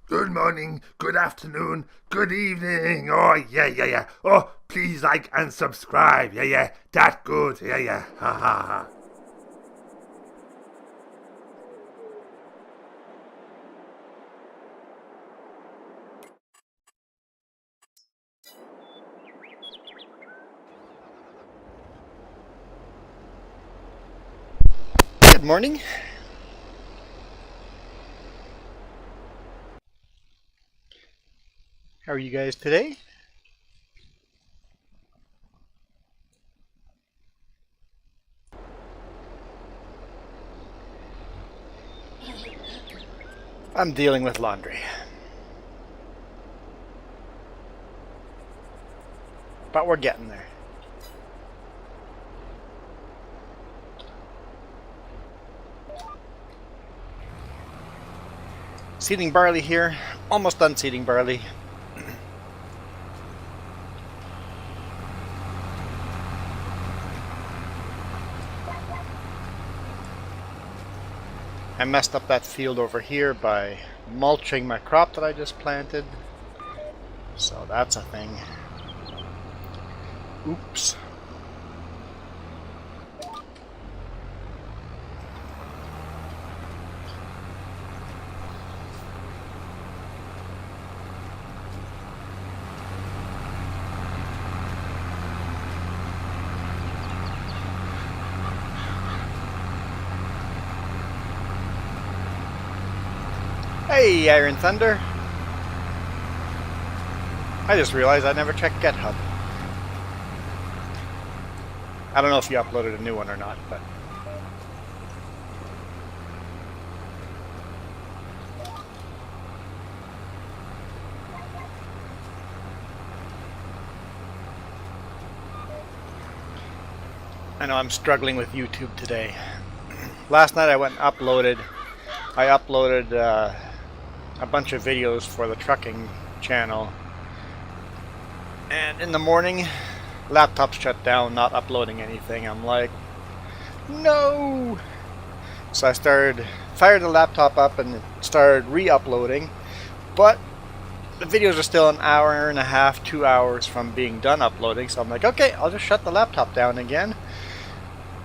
Good morning, good afternoon, good evening. Oh, yeah. Oh, please like and subscribe. Yeah. That good. Yeah. Ha ha ha. Good morning. How are you guys today? I'm dealing with laundry, but we're getting there. Seeding barley here. Almost done seeding barley. I messed up that field over here by mulching my crop that I just planted. So that's a thing. Oops. Hey, Iron Thunder. I just realized I never checked GitHub. I don't know if you uploaded a new one or not, but I know I'm struggling with YouTube today. Last night I went and uploaded. I uploaded a bunch of videos for the trucking channel, and in the morning, laptop shut down, not uploading anything. I'm like, no! So I fired the laptop up and started re-uploading, but the videos are still an hour and a half, 2 hours from being done uploading, so I'm like, okay, I'll just shut the laptop down again.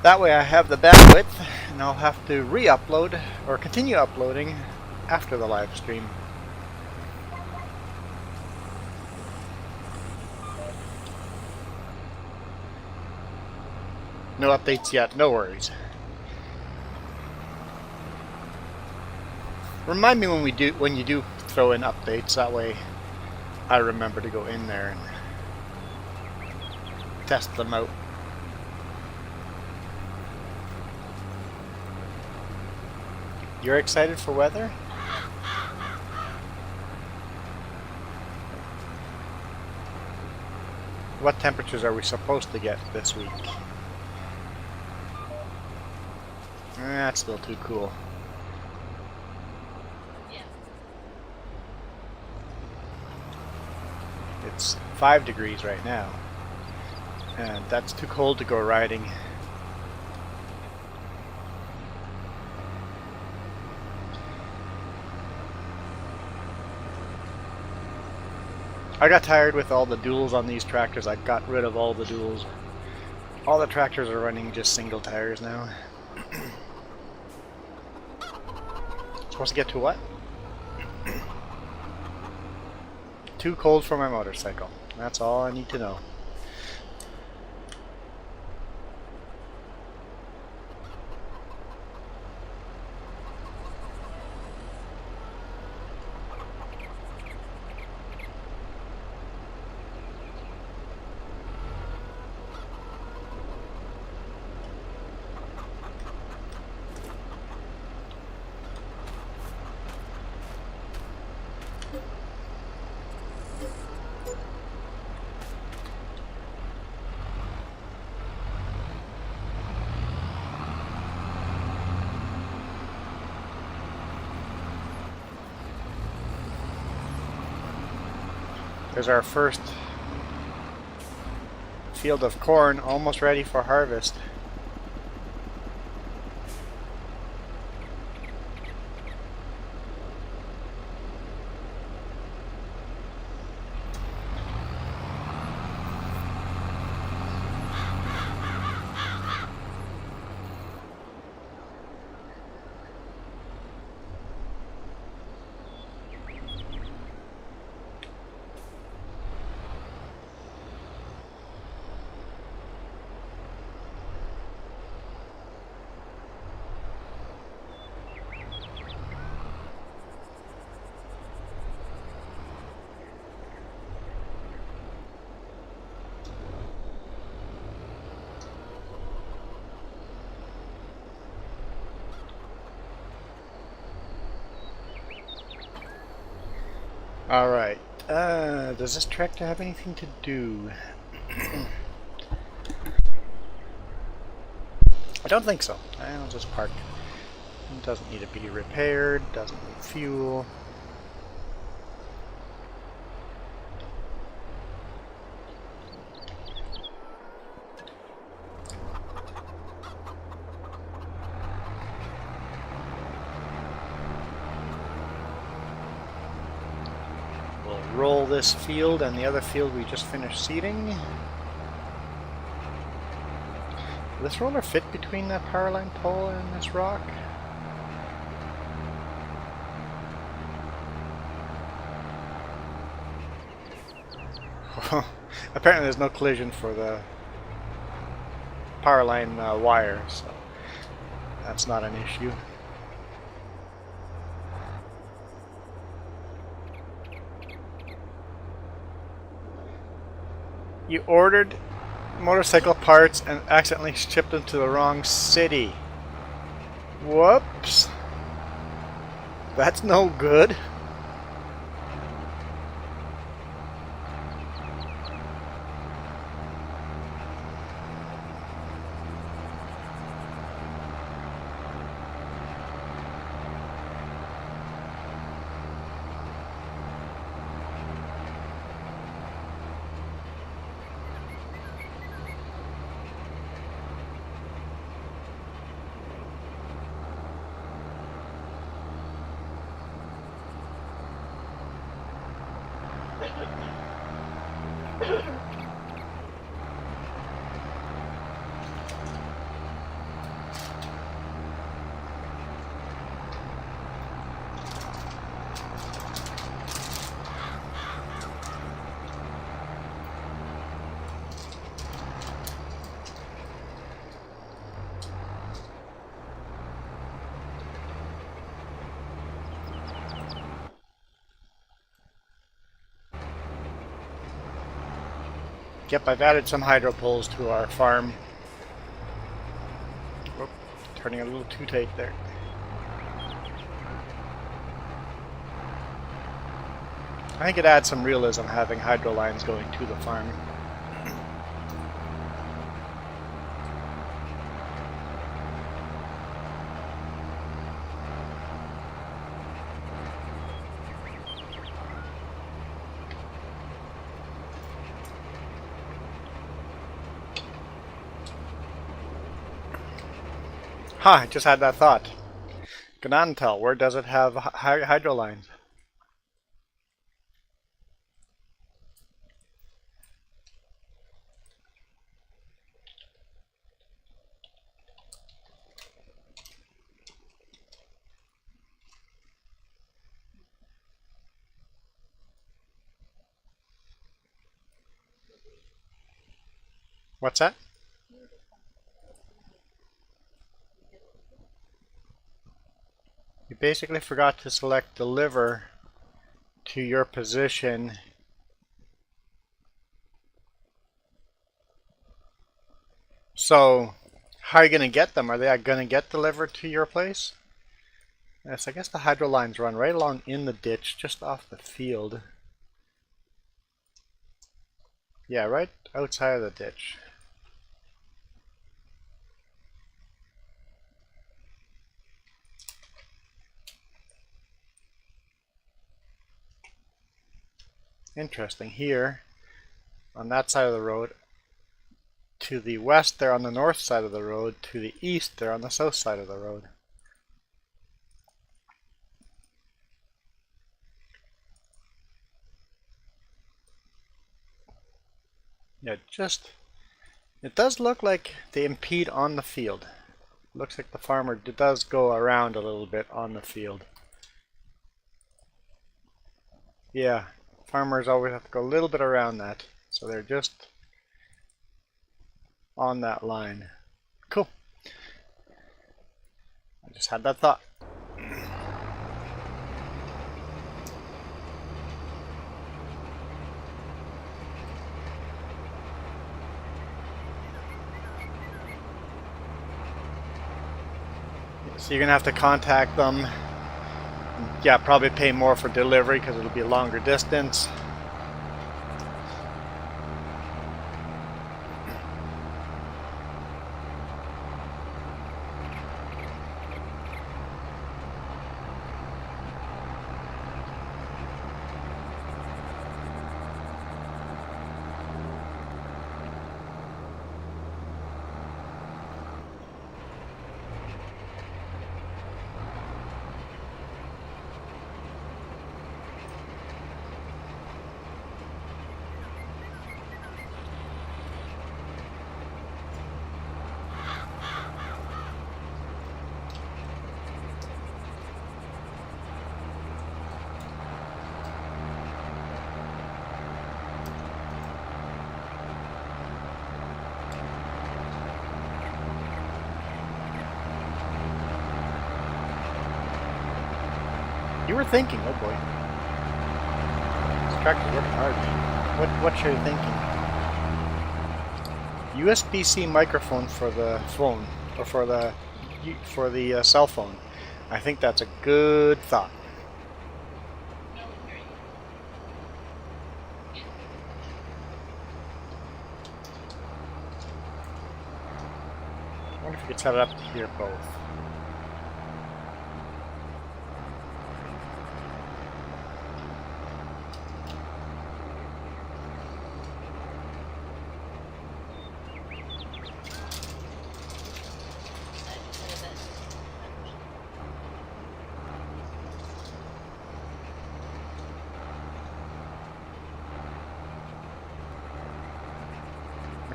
That way I have the bandwidth, and I'll have to re-upload, or continue uploading, after the live stream. No updates yet, no worries. Remind me when you do throw in updates, that way I remember to go in there and test them out. You're excited for weather? What temperatures are we supposed to get this week? That's still too cool. It's 5 degrees right now, and that's too cold to go riding. I got tired with all the duals on these tractors. I got rid of all the duals. All the tractors are running just single tires now. Supposed to get to what? Too cold for my motorcycle. That's all I need to know. There's our first field of corn almost ready for harvest. Alright. Does this tractor have anything to do? I don't think so. I'll just park. It doesn't need to be repaired, doesn't need fuel. We'll roll this field and the other field we just finished seeding. Will this roller fit between that power line pole and this rock? Apparently there's no collision for the power line wire, so that's not an issue. You ordered motorcycle parts and accidentally shipped them to the wrong city. Whoops. That's no good. Yep, I've added some hydro poles to our farm. Whoop, turning a little too tight there. I think it adds some realism having hydro lines going to the farm. I just had that thought. Ganantel, where does it have hydro lines? What's that? You basically forgot to select deliver to your position. So, how are you going to get them? Are they going to get delivered to your place? Yes, I guess the hydro lines run right along in the ditch, just off the field. Yeah, right outside of the ditch. Interesting. Here, on that side of the road, to the west they're on the north side of the road, to the east they're on the south side of the road. Yeah, it does look like they impede on the field. Looks like the farmer does go around a little bit on the field. Yeah. Farmers always have to go a little bit around that, so they're just on that line. Cool. I just had that thought. So you're gonna have to contact them Yeah, probably pay more for delivery because it'll be a longer distance. You were thinking, oh boy. This tractor's working hard. What you're thinking? USB-C microphone for the phone, or for the cell phone. I think that's a good thought. I wonder if we could set it up to hear both.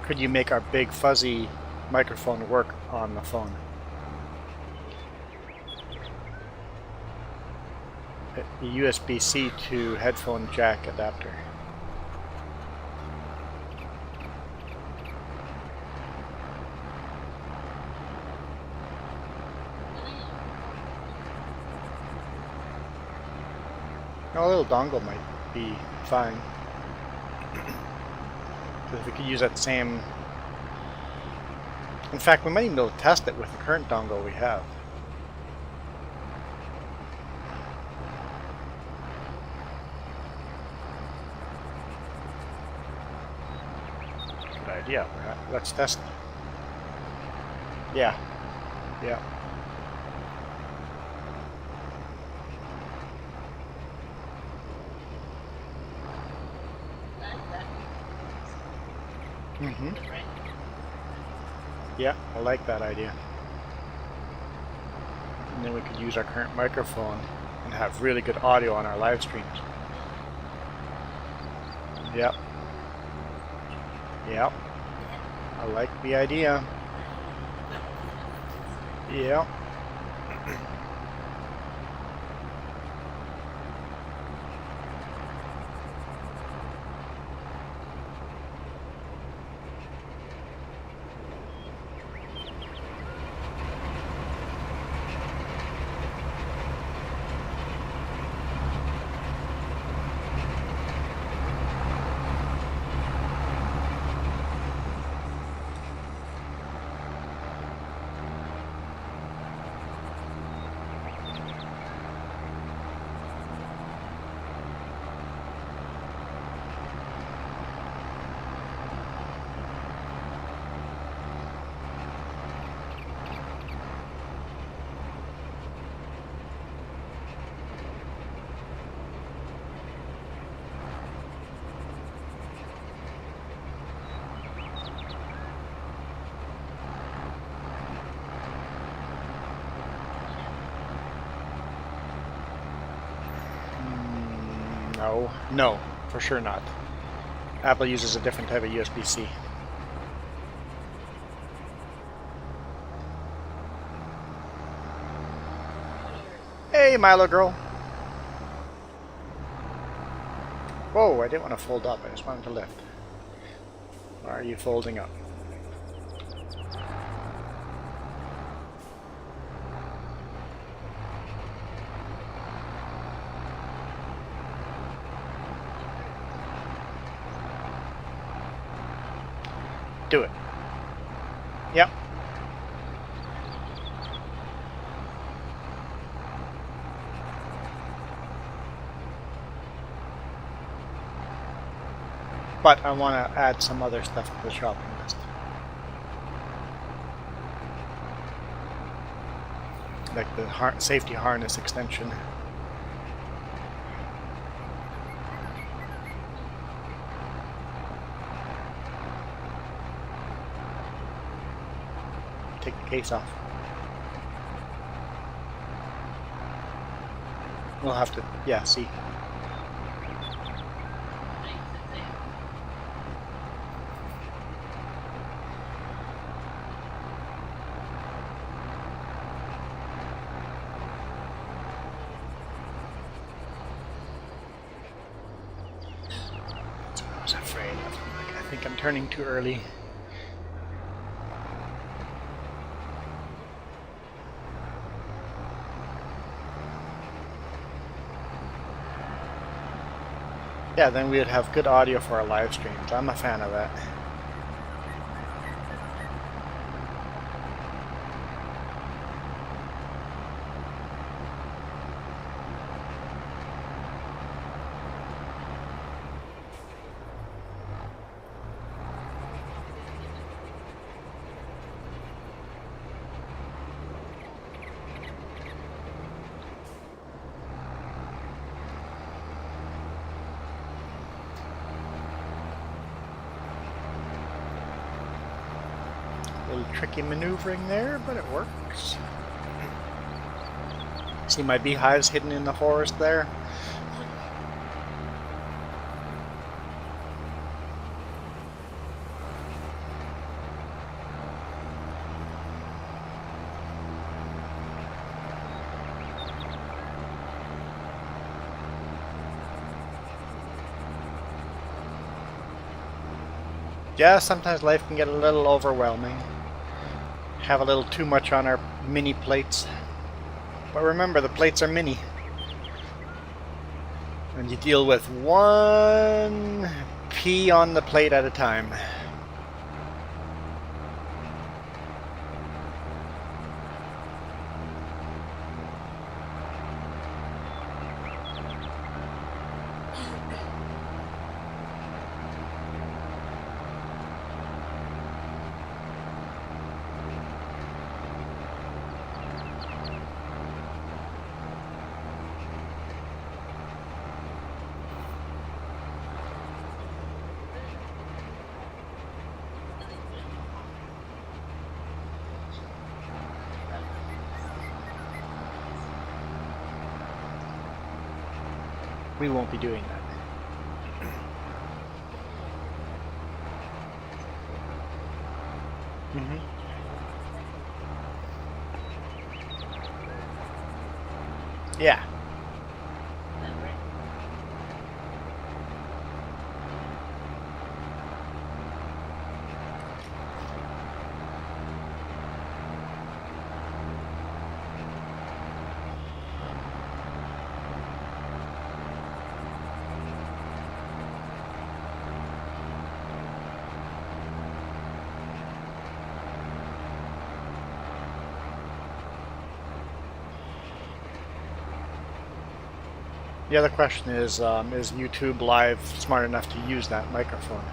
Could you make our big fuzzy microphone work on the phone? A USB-C to headphone jack adapter. A little dongle might be fine. If we could use that same... In fact, we might even be able to test it with the current dongle we have. Good idea. Let's test it. Yeah. Yeah. Mm-hmm. Yeah, I like that idea. And then we could use our current microphone and have really good audio on our live streams. Yep. Yep. I like the idea. Yep. No, for sure not. Apple uses a different type of USB-C. Hey, Milo girl. Whoa, I didn't want to fold up. I just wanted to lift. Why are you folding up? Do it. Yep. Hmm. but I want to add some other stuff to the shopping list. Like the safety harness extension. Take the case off. We'll have to, yeah, see. That's what I was afraid of. Like, I think I'm turning too early. Yeah, then we would have good audio for our live streams. I'm a fan of that. Tricky maneuvering there, but it works. See my beehives hidden in the forest there? Yeah, sometimes life can get a little overwhelming. Have a little too much on our mini plates. But remember, the plates are mini. And you deal with one pea on the plate at a time. We won't be doing that. Yeah. The other question is YouTube Live smart enough to use that microphone?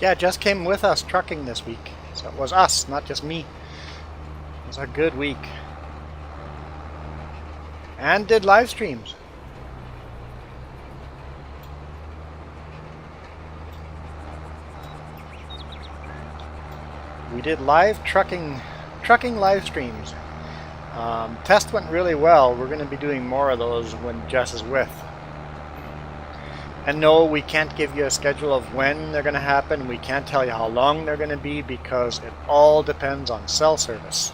Yeah, Jess came with us trucking this week. So it was us, not just me. It was a good week. And did live streams. We did live trucking live streams. Test went really well. We're going to be doing more of those when Jess is with. And no, we can't give you a schedule of when they're going to happen. We can't tell you how long they're going to be because it all depends on cell service.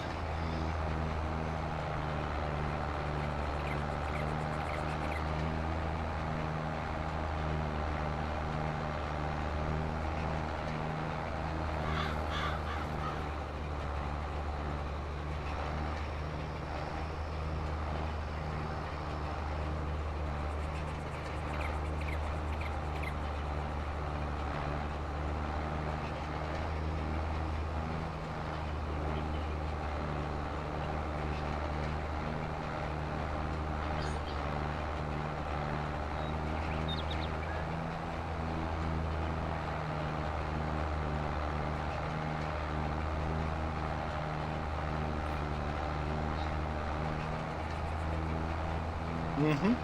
Mm-hmm.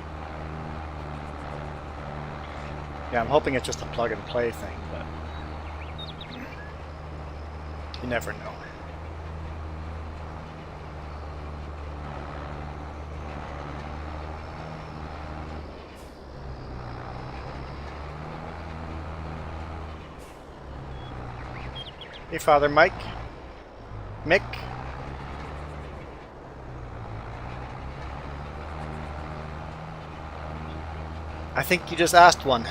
Yeah, I'm hoping it's just a plug and play thing, but you never know. Hey, Father Mike. Mick. I think you just asked one.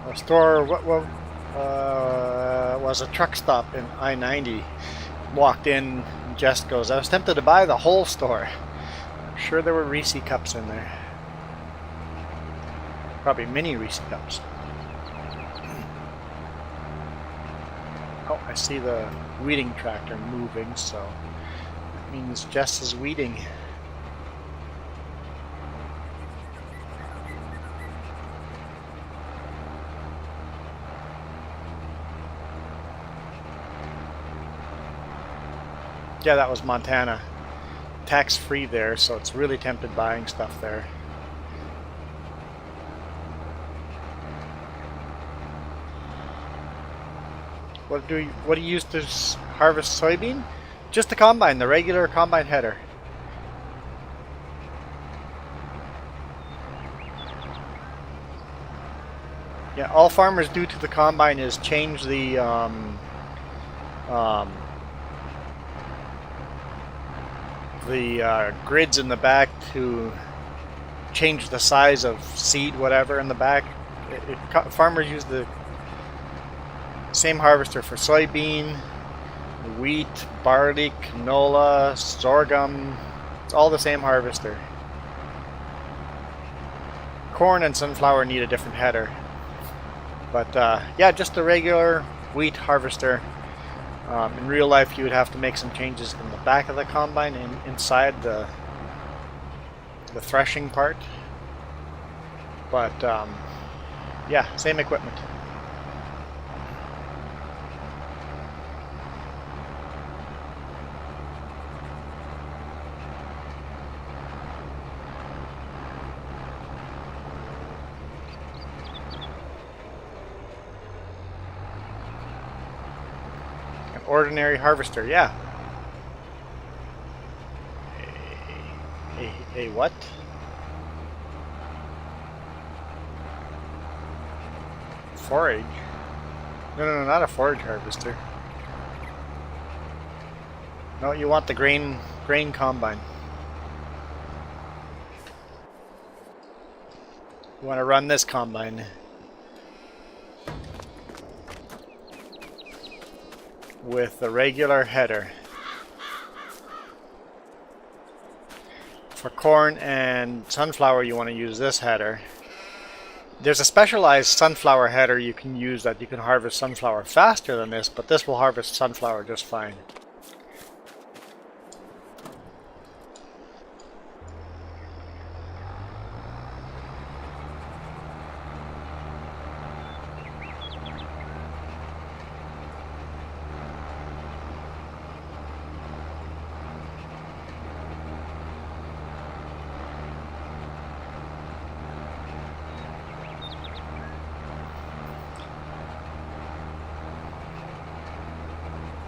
A store, what was a truck stop in I-90. Walked in, and Jess goes, I was tempted to buy the whole store. I'm sure there were Reese cups in there. Probably mini Reese cups. Oh, I see the weeding tractor moving, so that means Jess is weeding. Yeah, that was Montana. Tax-free there, so it's really tempted buying stuff there. What do you use to harvest soybean? Just the combine, the regular combine header. Yeah, all farmers do to the combine is change the grids in the back to change the size of seed, whatever in the back. Farmers use the same harvester for soybean, wheat, barley, canola, sorghum. It's all the same harvester. Corn and sunflower need a different header. But yeah, just a regular wheat harvester. In real life, you would have to make some changes in the back of the combine and inside the threshing part. But yeah, same equipment. Ordinary harvester, yeah. A what? Forage? No, not a forage harvester. No, you want the grain combine. You want to run this combine. With the regular header. For corn and sunflower, you want to use this header. There's a specialized sunflower header you can use that you can harvest sunflower faster than this, but this will harvest sunflower just fine.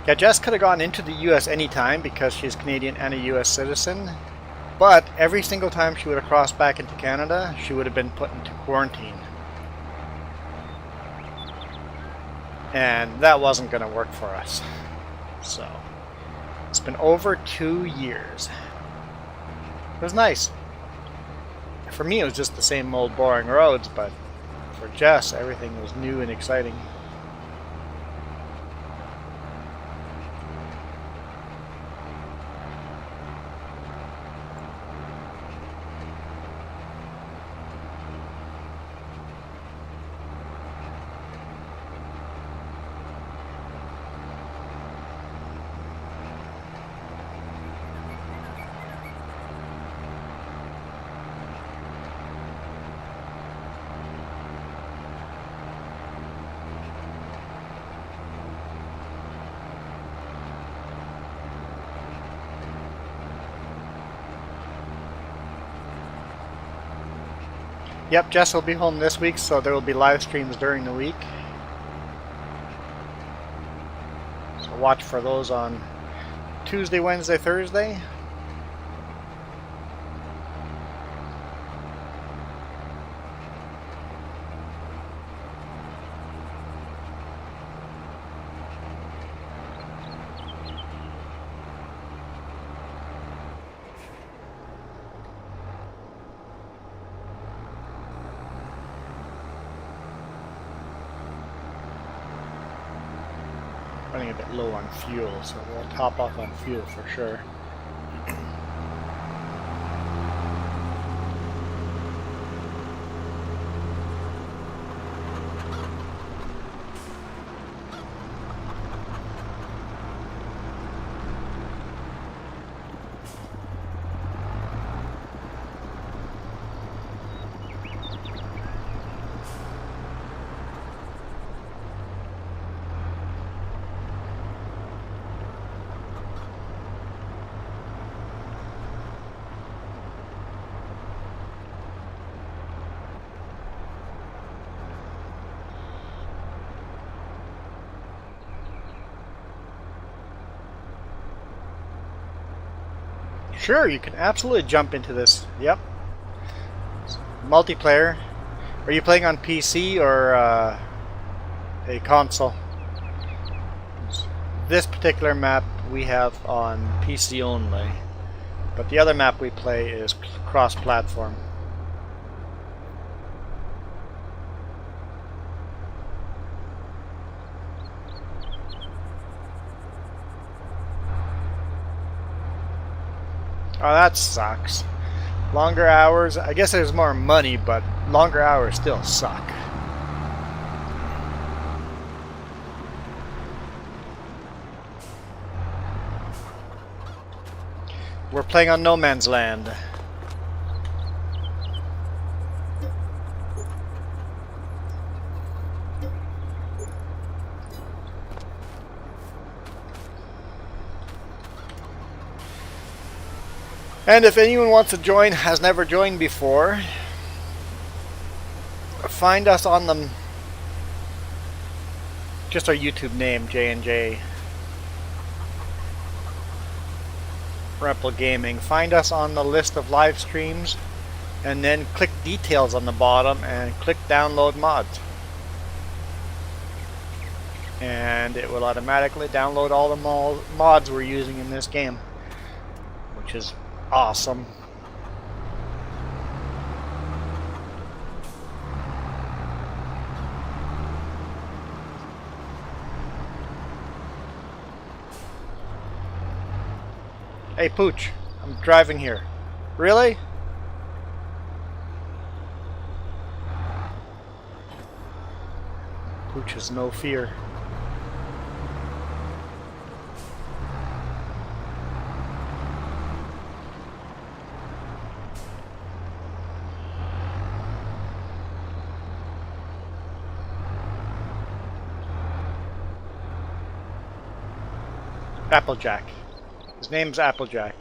Yeah, Jess could have gone into the US anytime because she's Canadian and a US citizen, but every single time she would have crossed back into Canada, she would have been put into quarantine. And that wasn't going to work for us. So, it's been over 2 years. It was nice. For me, it was just the same old boring roads, but for Jess, everything was new and exciting. Yep, Jess will be home this week, so there will be live streams during the week. So watch for those on Tuesday, Wednesday, Thursday. Running a bit low on fuel, so we'll top off on fuel for sure. Sure, you can absolutely jump into this. Yep. Multiplayer. Are you playing on PC or a console? This particular map we have on PC only, but the other map we play is cross-platform. Oh, that sucks. Longer hours. I guess there's more money, but longer hours still suck. We're playing on No Man's Land. And if anyone wants to join, has never joined before, find us on the just our YouTube name, J&J Rebel Gaming. Find us on the list of live streams, and then click details on the bottom and click download mods, and it will automatically download all the mods we're using in this game, which is awesome. Hey Pooch, I'm driving here. Really? Pooch has no fear. Applejack. His name's Applejack.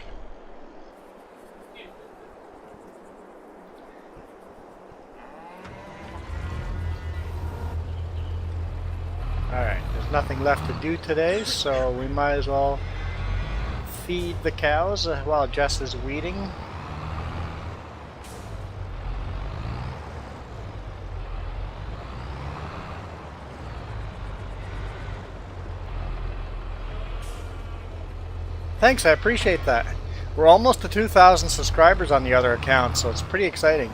Alright, there's nothing left to do today, so we might as well feed the cows while Jess is weeding. Thanks, I appreciate that. We're almost to 2,000 subscribers on the other account, so it's pretty exciting.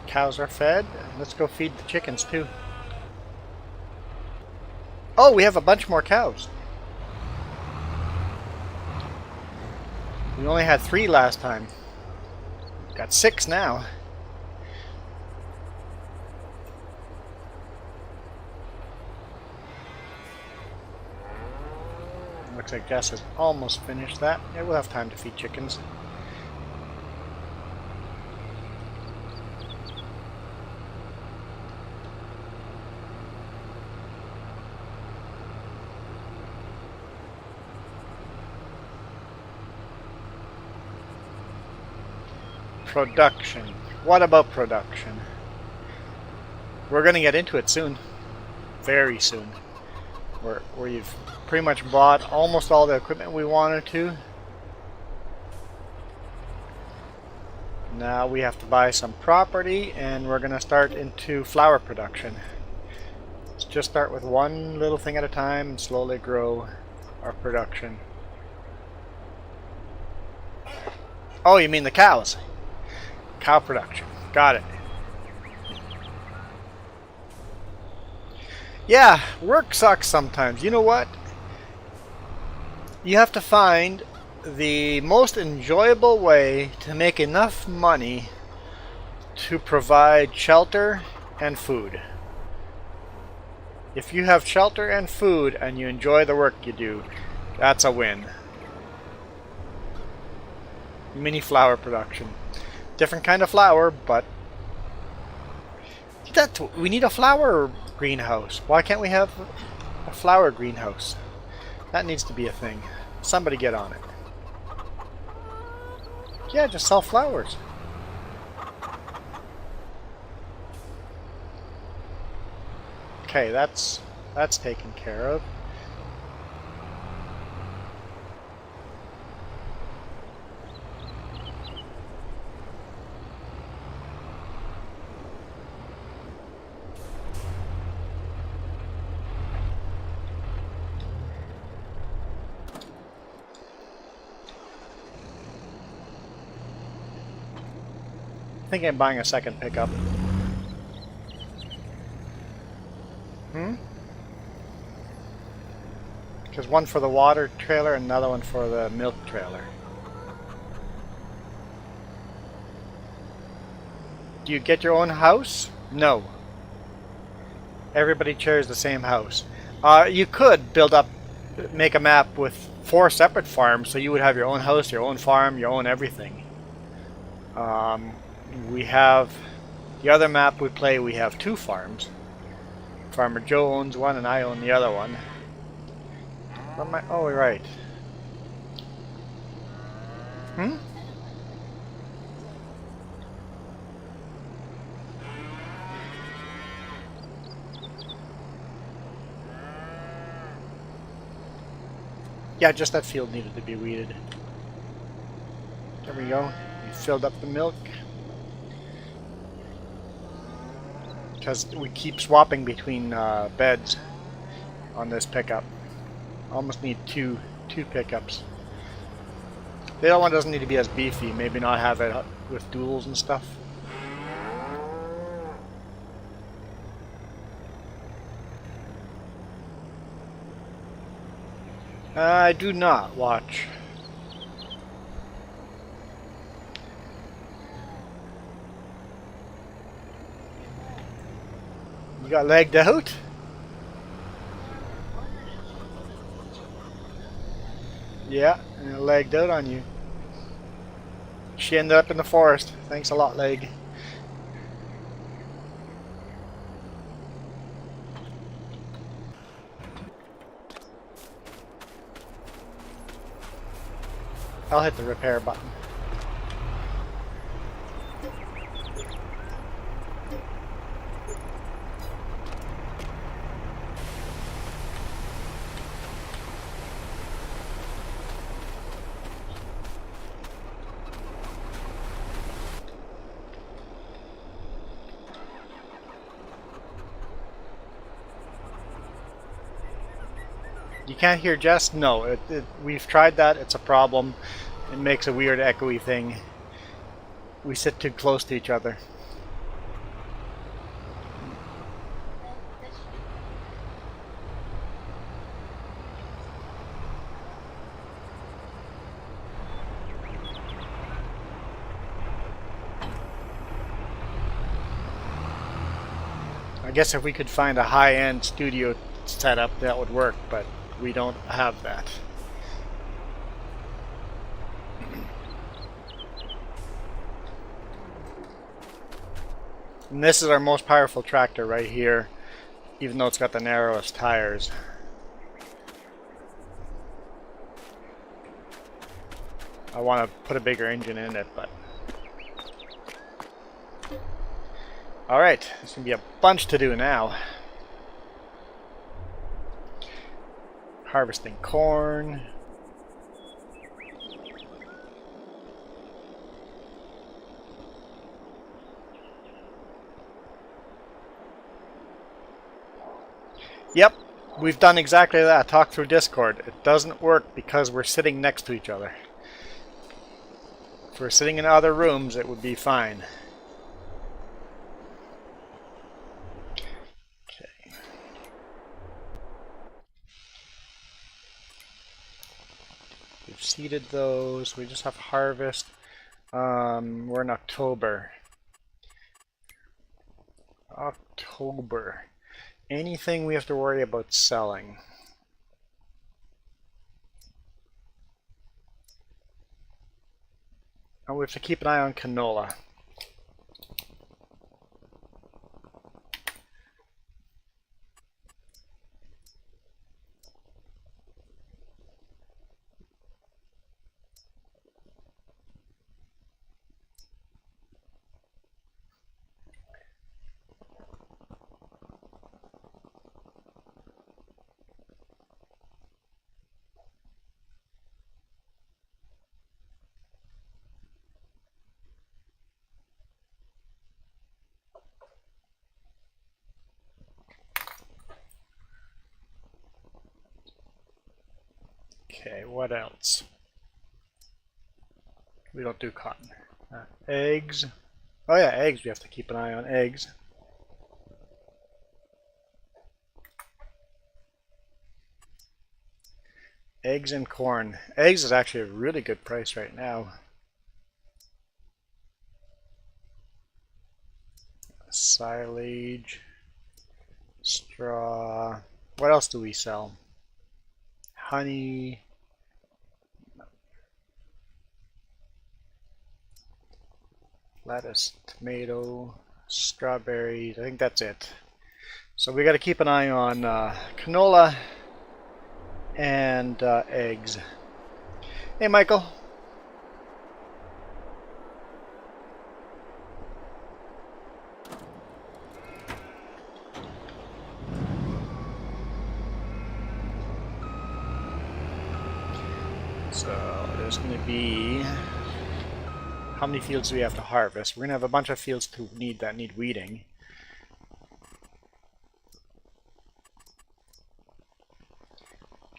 Cows are fed. Let's go feed the chickens too. Oh, we have a bunch more cows. We only had 3 last time. Got 6 now. Looks like Jess has almost finished that. Yeah, we'll have time to feed chickens. Production. What about production? We're going to get into it soon. Very soon. We've pretty much bought almost all the equipment we wanted to. Now we have to buy some property, and we're going to start into flower production. Let's just start with one little thing at a time and slowly grow our production. Oh, you mean the cows? Cow production. Got it. Yeah, work sucks sometimes. You know what? You have to find the most enjoyable way to make enough money to provide shelter and food. If you have shelter and food and you enjoy the work you do, that's a win. Mini flower production. Different kind of flower, but we need a flower greenhouse. Why can't we have a flower greenhouse? That needs to be a thing. Somebody get on it. Yeah, just sell flowers. Okay, that's taken care of. I think I'm buying a second pickup. Because one for the water trailer and another one for the milk trailer. Do you get your own house? No. Everybody shares the same house. You could make a map with 4 separate farms, so you would have your own house, your own farm, your own everything. We have the other map we play. We have 2 farms. Farmer Joe owns one, and I own the other one. What am I? Oh, right. Yeah, just that field needed to be weeded. There we go. We filled up the milk. Because we keep swapping between beds on this pickup. Almost need two pickups. The other one doesn't need to be as beefy. Maybe not have it with duals and stuff. I do not watch. You got legged out? Yeah, and it legged out on you. She ended up in the forest. Thanks a lot, leg. I'll hit the repair button. You can't hear Jess? No, we've tried that. It's a problem. It makes a weird echoey thing. We sit too close to each other. guess if we could find a high-end studio setup, that would work, but we don't have that. And this is our most powerful tractor right here, even though it's got the narrowest tires. I want to put a bigger engine in it, but... Alright, there's going to be a bunch to do now. Harvesting corn. Yep, we've done exactly that. Talk through Discord. It doesn't work because we're sitting next to each other. If we're sitting in other rooms, it would be fine. Okay. We've seeded those. We just have harvest. We're in October. October. Anything we have to worry about selling? And we have to keep an eye on canola. Okay, what else? We don't do cotton. Eggs. Oh yeah, eggs. We have to keep an eye on eggs. Eggs and corn. Eggs is actually a really good price right now. Silage. Straw. What else do we sell? Honey. Lettuce, tomato, strawberries. I think that's it. So we got to keep an eye on canola and eggs. Hey, Michael. So there's going to be... How many fields do we have to harvest? We're going to have a bunch of fields that need weeding.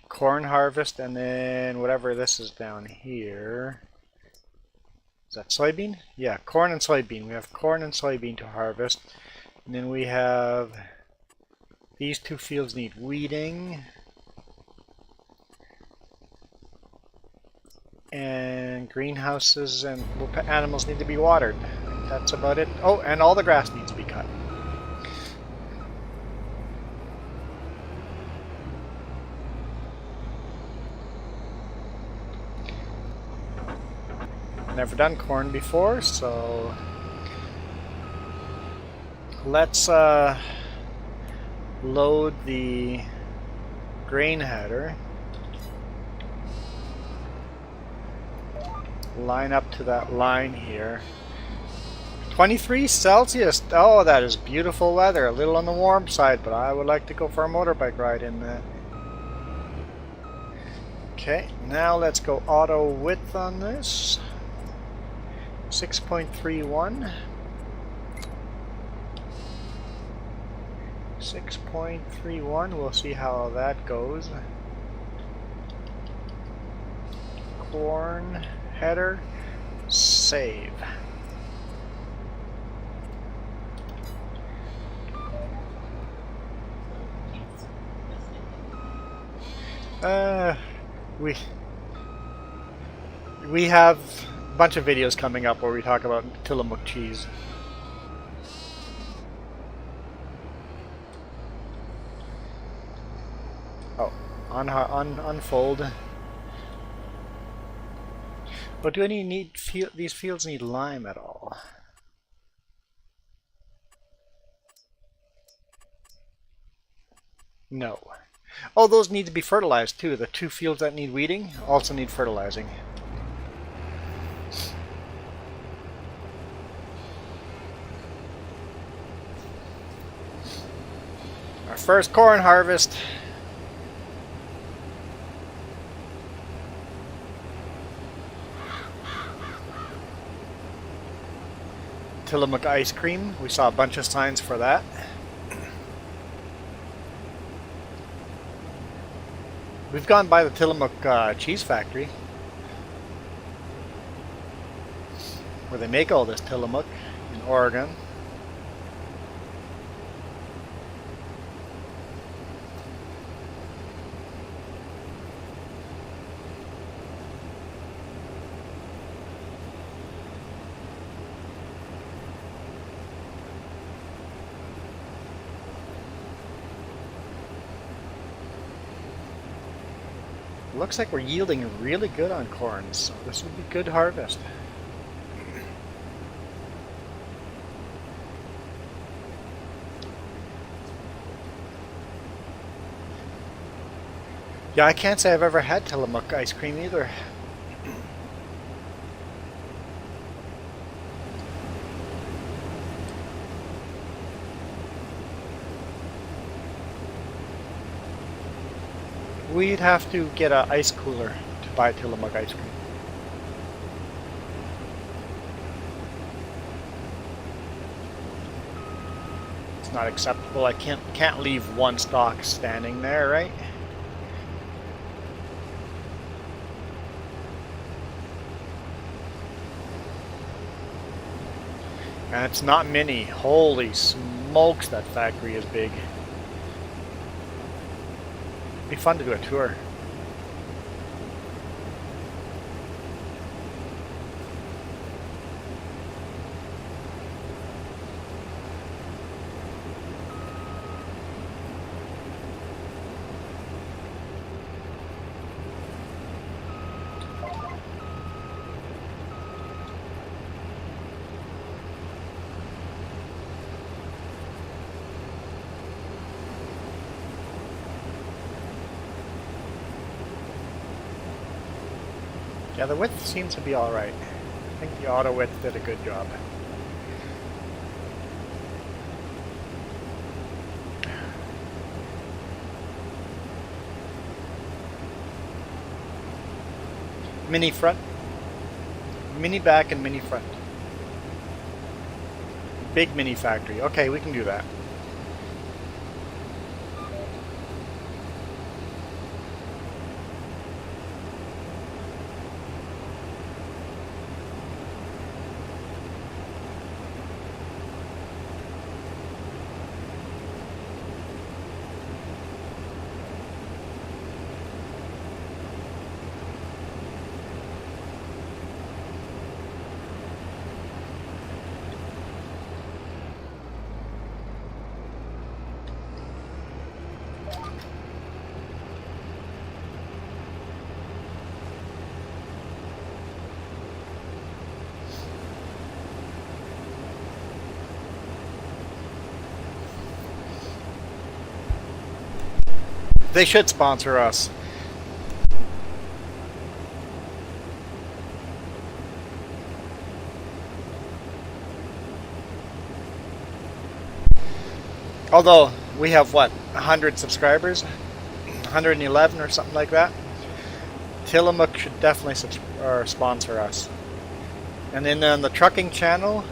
Corn harvest, and then whatever this is down here. Is that soybean? Yeah, corn and soybean. We have corn and soybean to harvest. And then we have... These two fields need weeding. And greenhouses and animals need to be watered. That's about it. Oh, and all the grass needs to be cut. Never done corn before, so let's load the grain header. Line up to that line here. 23 Celsius. Oh, that is beautiful weather. A little on the warm side, but I would like to go for a motorbike ride in that. Okay, now let's go auto width on this. 6.31. 6.31. We'll see how that goes. Corn. Header, save. We have a bunch of videos coming up where we talk about Tillamook cheese. unfold. But do any these fields need lime at all? No. Oh, those need to be fertilized too. The 2 fields that need weeding also need fertilizing. Our first corn harvest. Tillamook ice cream. We saw a bunch of signs for that. We've gone by the Tillamook cheese factory, where they make all this Tillamook in Oregon. Looks like we're yielding really good on corn, so this would be good harvest. Yeah, I can't say I've ever had Tillamook ice cream either. We'd have to get an ice cooler to buy Tillamook ice cream. It's not acceptable. I can't leave one stalk standing there, right? And it's not many. Holy smokes, that factory is big. It'd be fun to do a tour. Yeah, the width seems to be alright. I think the auto width did a good job. Mini front, mini back, and mini front. Big mini factory. Okay, we can do that. They should sponsor us. Although we have what, 100 subscribers, 111 or something like that. Tillamook should definitely sponsor us. And then on the trucking channel,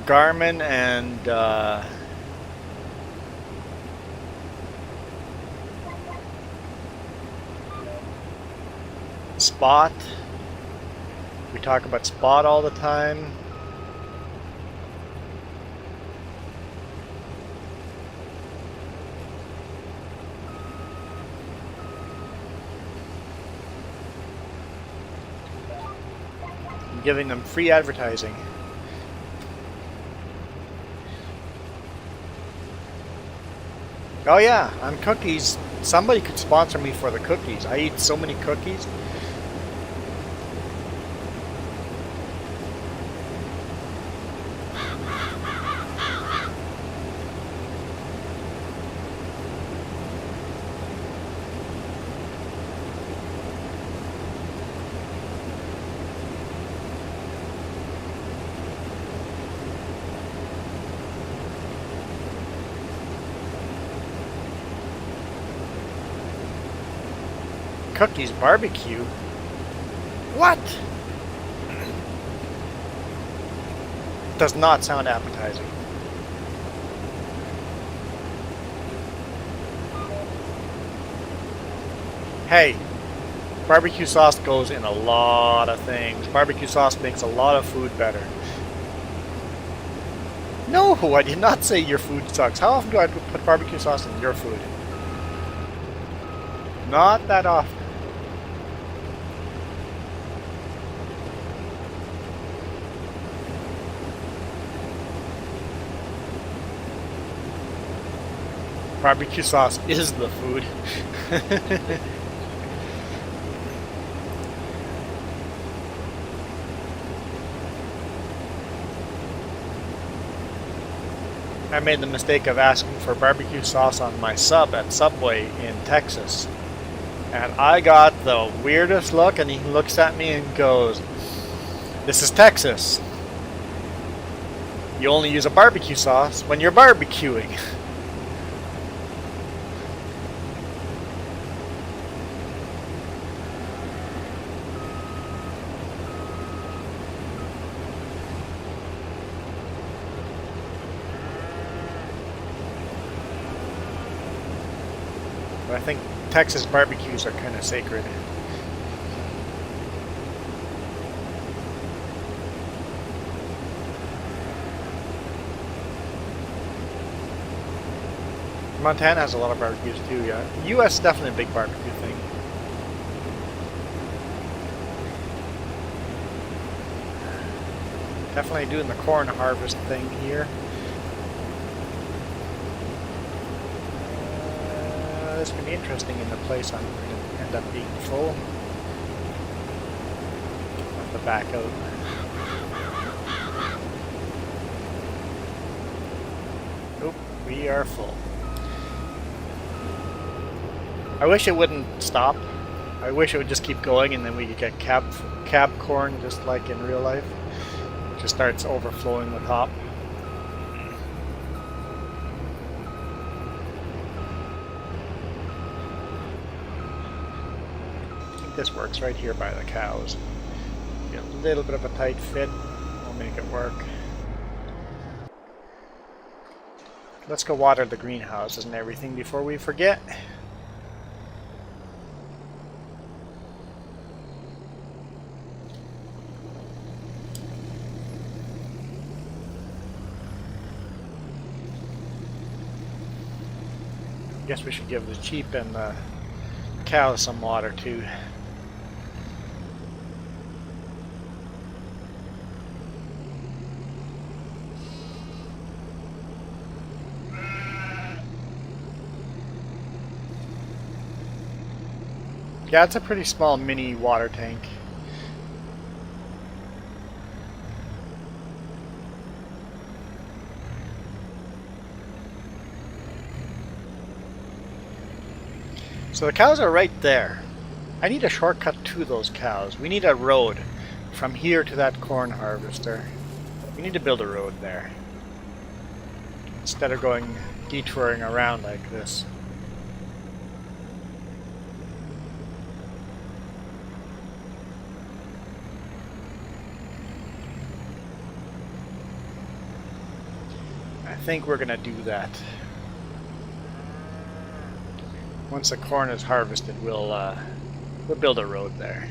Garmin and Spot. We talk about Spot all the time. I'm giving them free advertising. Oh yeah, on cookies. Somebody could sponsor me for the cookies. I eat so many cookies. Cookies barbecue? What? Does not sound appetizing. Hey, barbecue sauce goes in a lot of things. Barbecue sauce makes a lot of food better. No, I did not say your food sucks. How often do I put barbecue sauce in your food? Not that often. Barbecue sauce is the food. I made the mistake of asking for barbecue sauce on my sub at Subway in Texas. And I got the weirdest look, and he looks at me and goes, "This is Texas. You only use a barbecue sauce when you're barbecuing." But I think Texas barbecues are kind of sacred. Montana has a lot of barbecues too, yeah. The US is definitely a big barbecue thing. Definitely doing the corn harvest thing here. This can be interesting in the place I'm going to end up being full. Have to back out. Nope, we are full. I wish it wouldn't stop. I wish it would just keep going and then we could get cab corn just like in real life. It just starts overflowing the top. This works right here by the cows. Get a little bit of a tight fit. We'll make it work. Let's go water the greenhouses and everything before we forget. Guess we should give the sheep and the cows some water too. Yeah, it's a pretty small mini water tank. So the cows are right there. I need a shortcut to those cows. We need a road from here to that corn harvester. We need to build a road there, instead of going detouring around like this. I think we're gonna do that. Once the corn is harvested, we'll build a road there.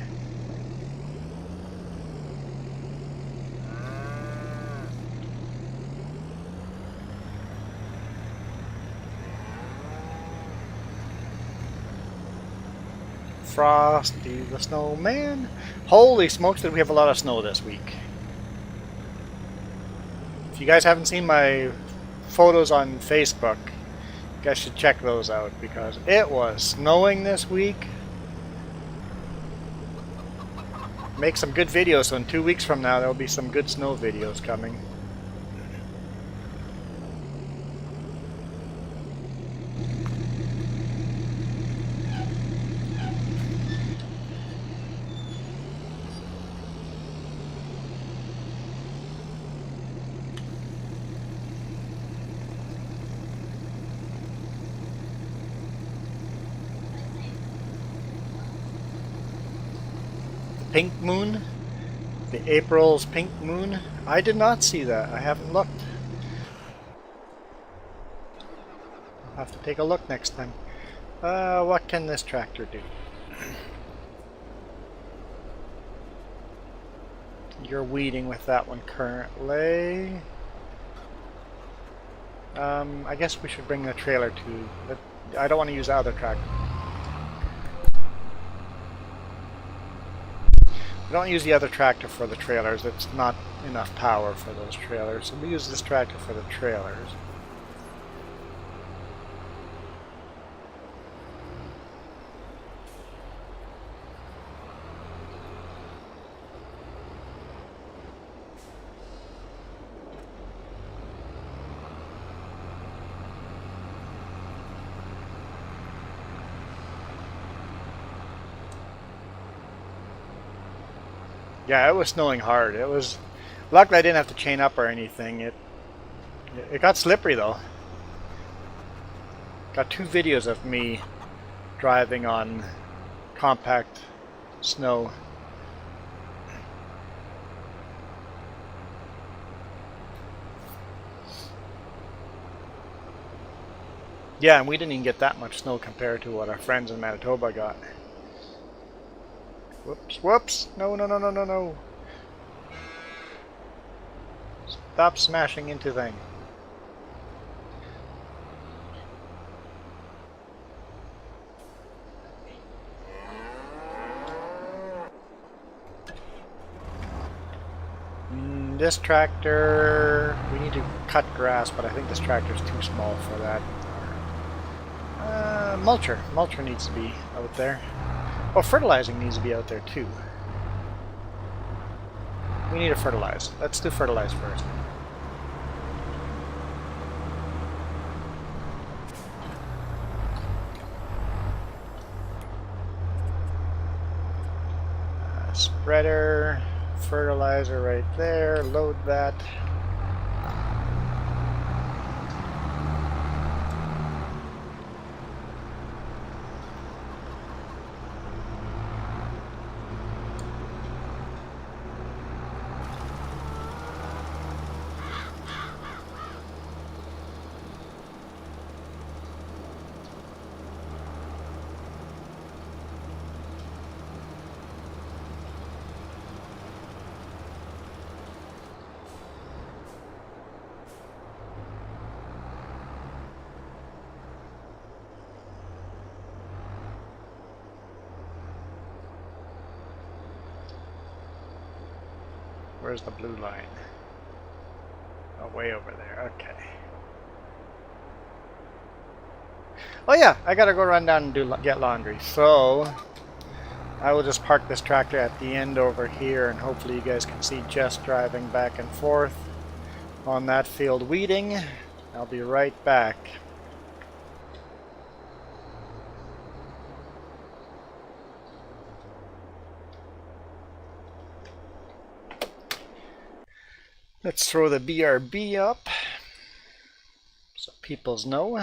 Frosty the Snowman. Holy smokes, did we have a lot of snow this week. If you guys haven't seen my photos on Facebook, You guys should check those out because it was snowing this week. Make some good videos, so in 2 weeks from now there'll be some good snow videos coming. Pink moon? The April's pink moon? I did not see that. I haven't looked. I'll have to take a look next time. What can this tractor do? You're weeding with that one currently. I guess we should bring the trailer to... I don't want to use the other tractor. We don't use the other tractor for the trailers. It's not enough power for those trailers. So we use this tractor for the trailers. Yeah, it was snowing hard. It was... Luckily I didn't have to chain up or anything. It got slippery though. Got 2 videos of me driving on compact snow. Yeah, and we didn't even get that much snow compared to what our friends in Manitoba got. Whoops, whoops! No, no, no, no, no, no! Stop smashing into things. This tractor, we need to cut grass, but I think this tractor is too small for that. Mulcher needs to be out there. Oh, fertilizing needs to be out there too. We need to fertilize. Let's do fertilize first. Spreader, fertilizer right there. Load that. Where's the blue line? Oh, way over there. Okay. Oh yeah, I gotta go run down and get laundry. So I will just park this tractor at the end over here, and hopefully you guys can see Jess driving back and forth on that field weeding. I'll be right back. Let's throw the BRB up so peoples know.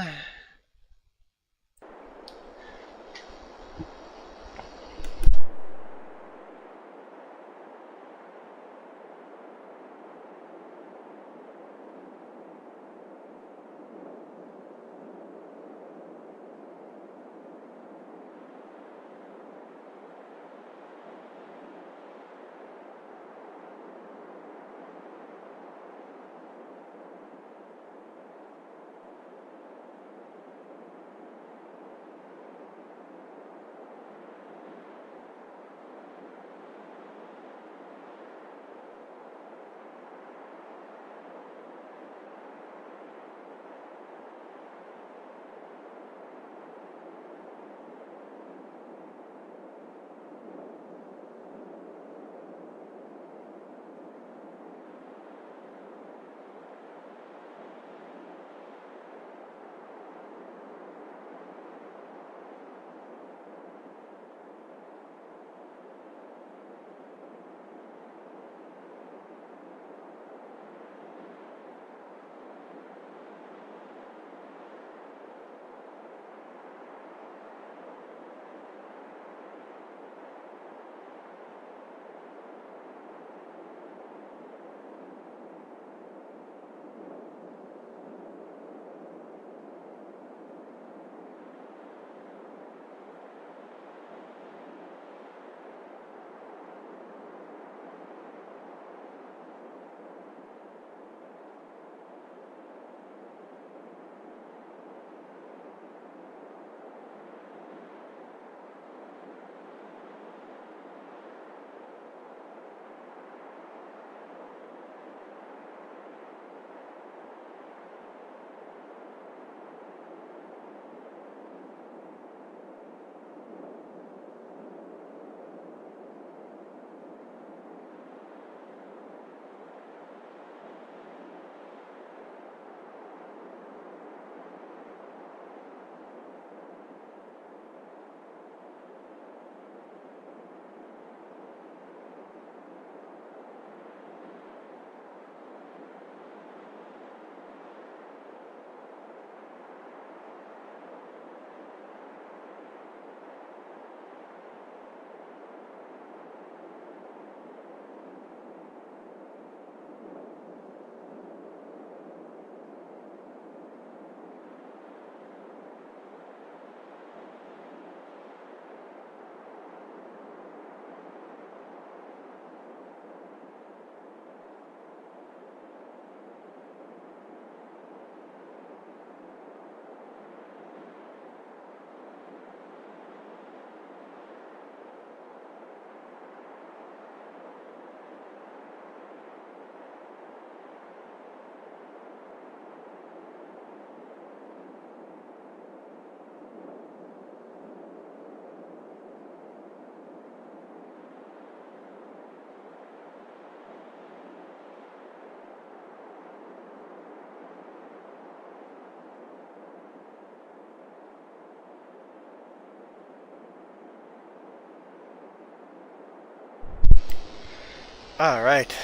All right.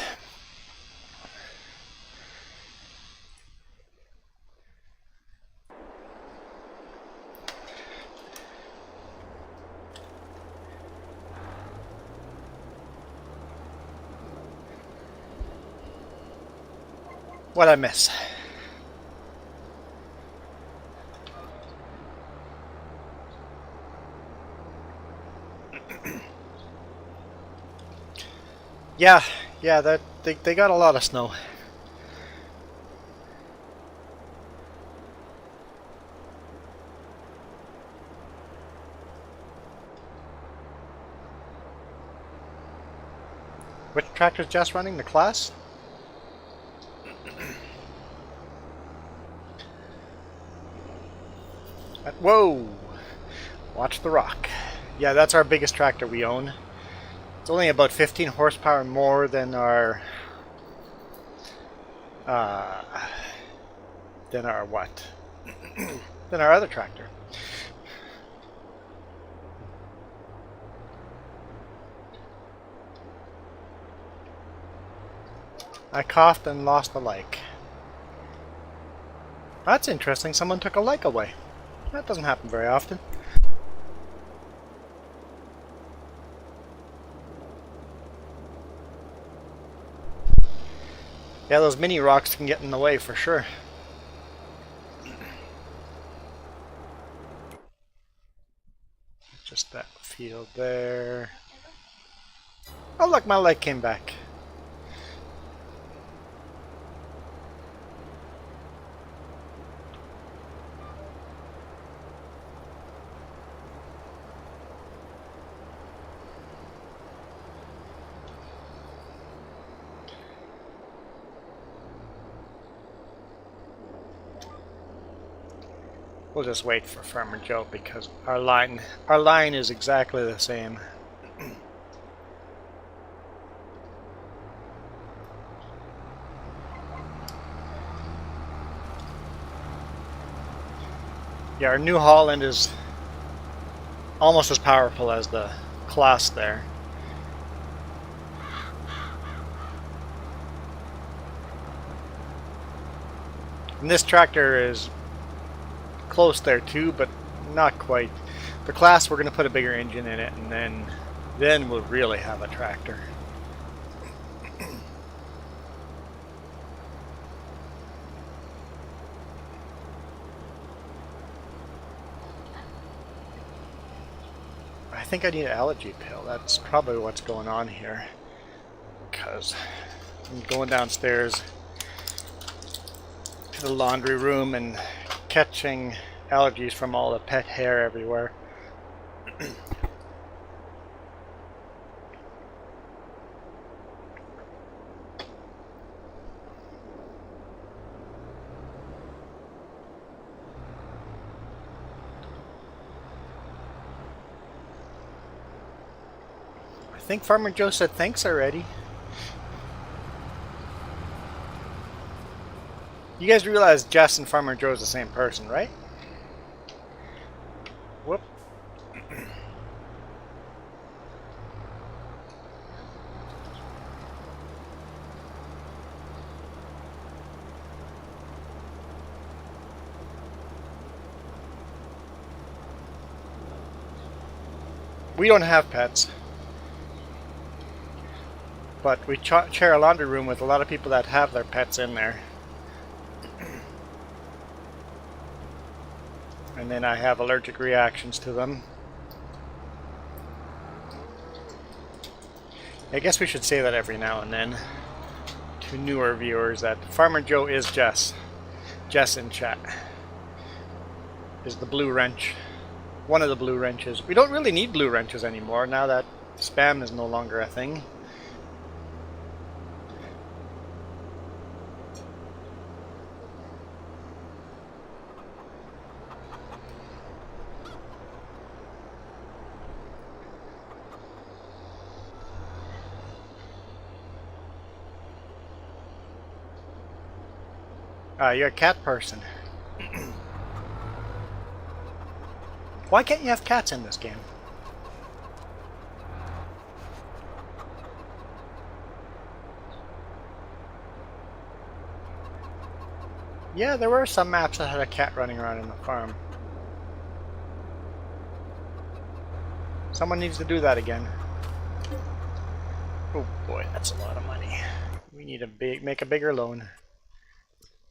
What'd I miss? Yeah, that they got a lot of snow. Which tractor's just running the class? Whoa! Watch the rock. Yeah, that's our biggest tractor we own. It's only about 15 horsepower more than our what? Than our other tractor. I coughed and lost a like. That's interesting. Someone took a like away. That doesn't happen very often. Yeah, those mini rocks can get in the way for sure. Just that field there. Oh look, my leg came back. We'll just wait for Farmer Joe because our line is exactly the same. Yeah, our New Holland is almost as powerful as the class there. And this tractor is close there too, but not quite. The class, we're going to put a bigger engine in it, and then we'll really have a tractor. I think I need an allergy pill. That's probably what's going on here, because I'm going downstairs to the laundry room and catching allergies from all the pet hair everywhere. I think Farmer Joe said thanks already. You guys realize Jess and Farmer Joe is the same person, right? Whoop. We don't have pets, but we share a laundry room with a lot of people that have their pets in there. And then I have allergic reactions to them. I guess we should say that every now and then to newer viewers that Farmer Joe is Jess. Jess in chat is the blue wrench. One of the blue wrenches. We don't really need blue wrenches anymore now that spam is no longer a thing. You're a cat person. Why can't you have cats in this game? Yeah, there were some maps that had a cat running around in the farm. Someone needs to do that again. Oh boy, that's a lot of money. We need to make a bigger loan.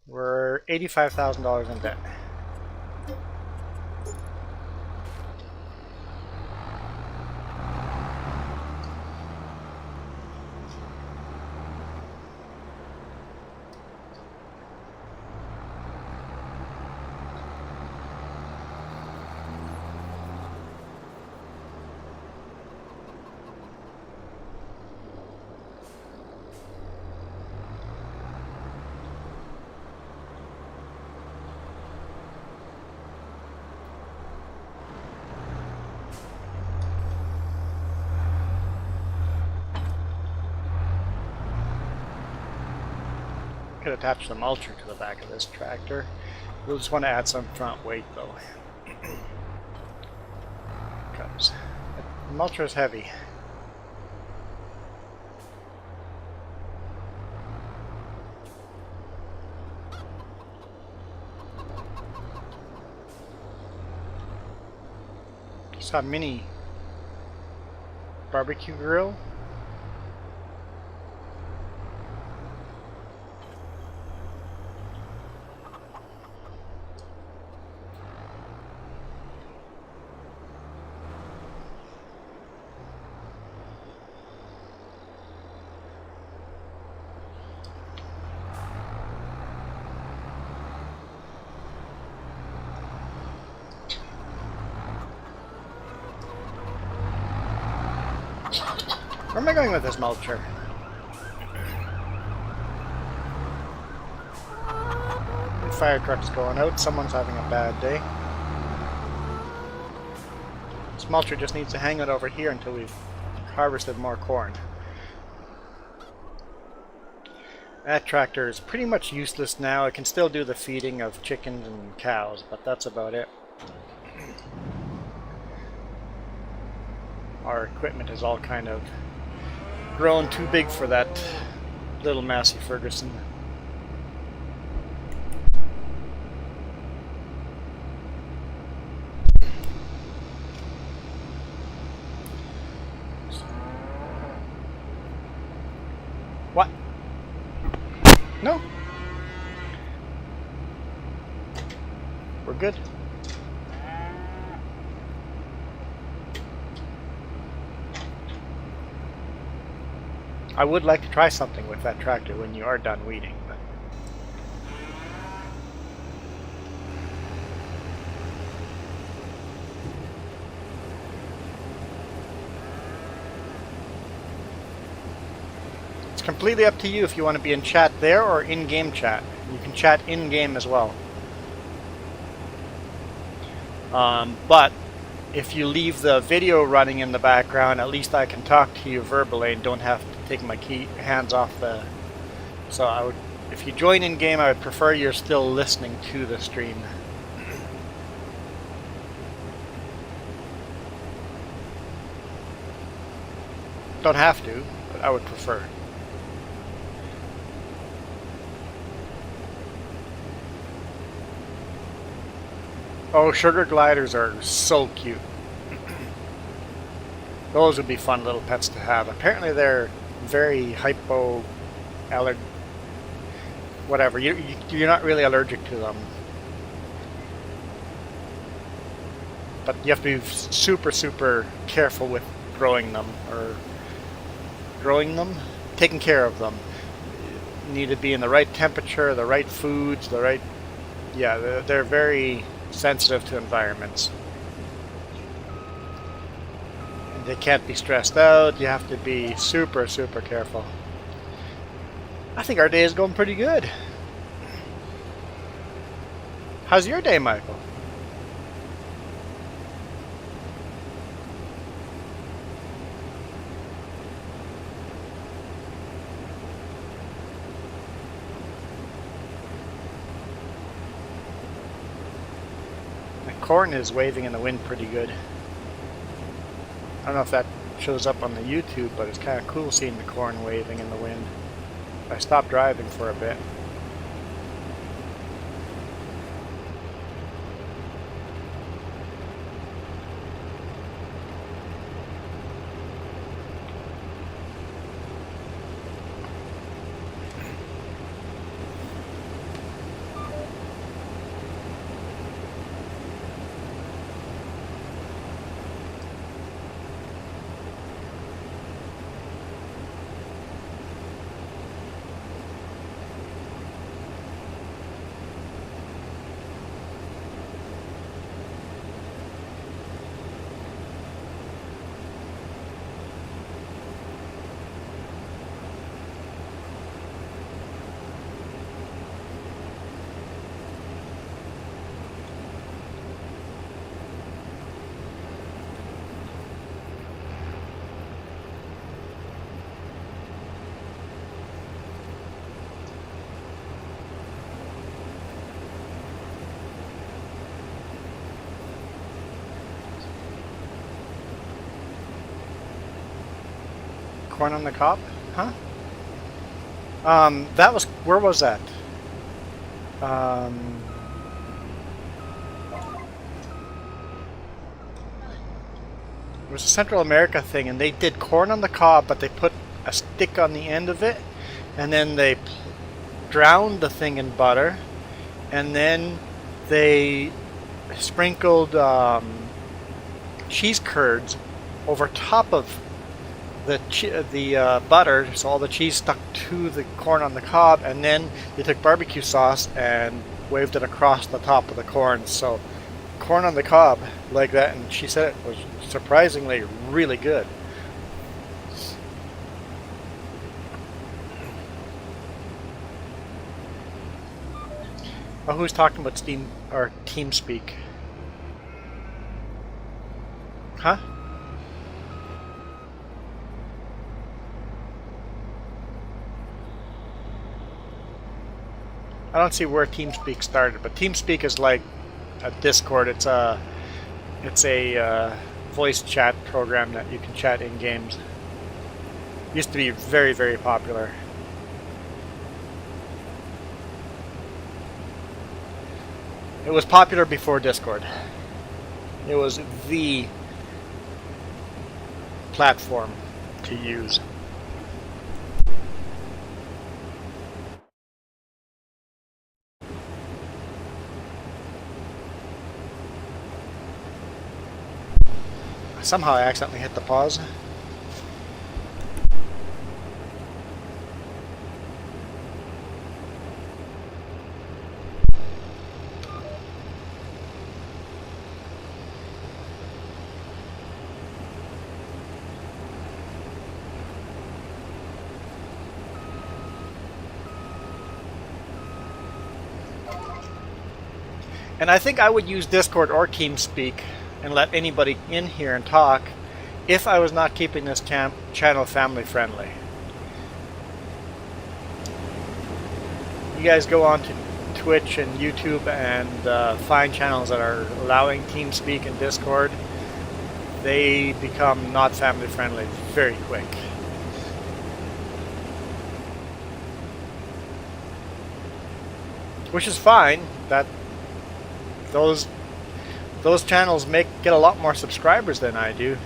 We're $85,000 in debt. Could attach the mulcher to the back of this tractor. We'll just want to add some front weight though. Because the mulcher is heavy. Just a mini barbecue grill. Where am I going with this mulcher? The fire truck's going out. Someone's having a bad day. This mulcher just needs to hang it over here until we've harvested more corn. That tractor is pretty much useless now. It can still do the feeding of chickens and cows, but that's about it. Our equipment is all kind of grown too big for that little Massey Ferguson. What? No. We're good. I would like to try something with that tractor when you are done weeding, but it's completely up to you if you want to be in chat there or in-game chat. You can chat in-game as well. But if you leave the video running in the background, at least I can talk to you verbally and don't have to take my hands off the... So I would, if you join in game, I would prefer you're still listening to the stream. Don't have to, but I would prefer. Oh, sugar gliders are so cute. Those would be fun little pets to have. Apparently they're very hypoallergenic. Whatever, you're not really allergic to them. But you have to be super careful with growing them, taking care of them. You need to be in the right temperature, the right foods, the right... Yeah, they're very sensitive to environments. They can't be stressed out. You have to be super careful. I think our day is going pretty good. How's your day, Michael? The corn is waving in the wind pretty good. I don't know if that shows up on the YouTube, but it's kind of cool seeing the corn waving in the wind. I stopped driving for a bit. Corn on the cob? Huh? That was, where was that? It was a Central America thing, and they did corn on the cob, but they put a stick on the end of it, and then they drowned the thing in butter, and then they sprinkled cheese curds over top of the butter, so all the cheese stuck to the corn on the cob, and then they took barbecue sauce and waved it across the top of the corn. So corn on the cob like that, and she said it was surprisingly really good. Oh, who's talking about Steam or TeamSpeak? Huh? I don't see where TeamSpeak started, but TeamSpeak is like a Discord. It's a voice chat program that you can chat in games. Used to be very, very popular. It was popular before Discord. It was the platform to use. Somehow I accidentally hit the pause. And I think I would use Discord or TeamSpeak and let anybody in here and talk if I was not keeping this channel family friendly. You guys go on to Twitch and YouTube and find channels that are allowing TeamSpeak and Discord. They become not family friendly very quick. Which is fine. That those channels get a lot more subscribers than I do.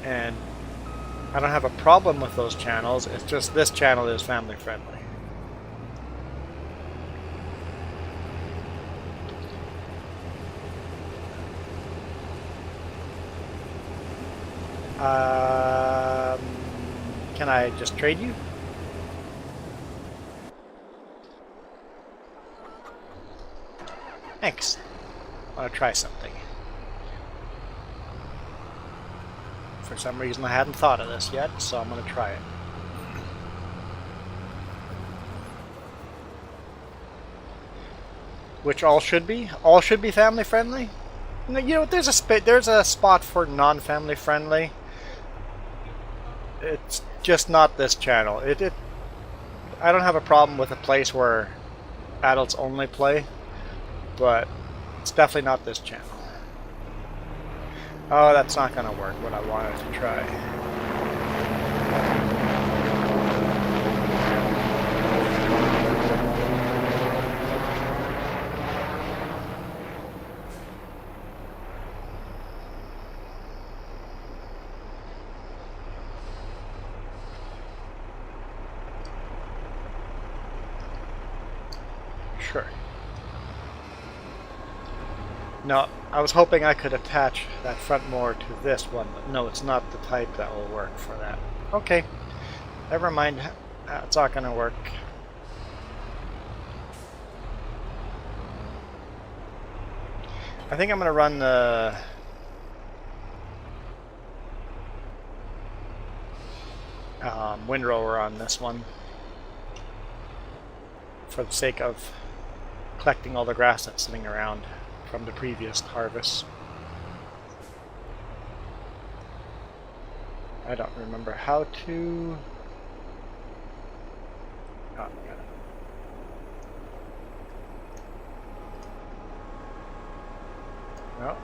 And I don't have a problem with those channels. It's just this channel is family friendly. Can I just trade you? Thanks. I want to try something. For some reason I hadn't thought of this yet, so I'm going to try it. Which all should be? All should be family friendly? You know, there's a spot for non-family friendly. It's just not this channel. I don't have a problem with a place where adults only play, but it's definitely not this channel. Oh, that's not going to work, what I wanted to try. Sure. No, I was hoping I could attach that front mower to this one, but no, it's not the type that will work for that. Okay, never mind. It's not going to work. I think I'm going to run the windrower on this one for the sake of collecting all the grass that's sitting around from the previous harvest. I don't remember how to... Oh, got it. No.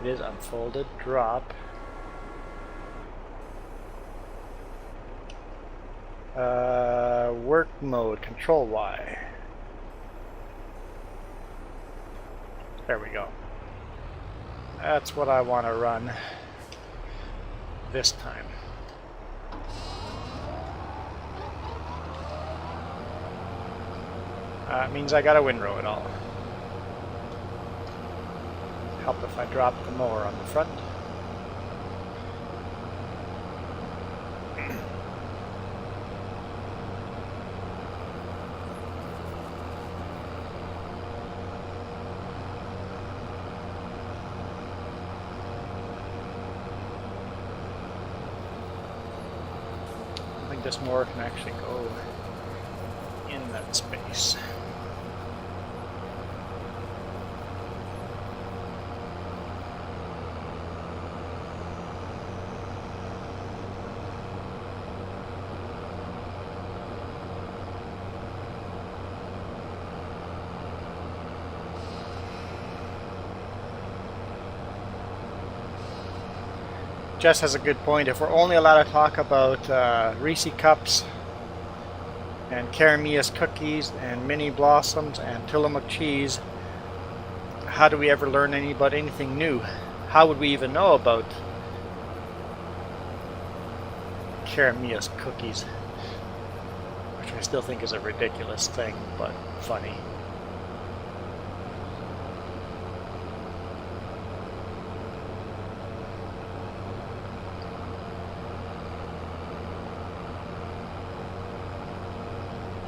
It is unfolded. Drop. Work mode. Control Y. There we go. That's what I want to run this time. It means I got a windrow it all. Help if I drop the mower on the front. I think this mower can actually go in that space. Jess has a good point. If we're only allowed to talk about Reese cups and Caramias cookies and mini blossoms and Tillamook cheese, how do we ever learn about anything new? How would we even know about Caramias cookies? Which I still think is a ridiculous thing, but funny.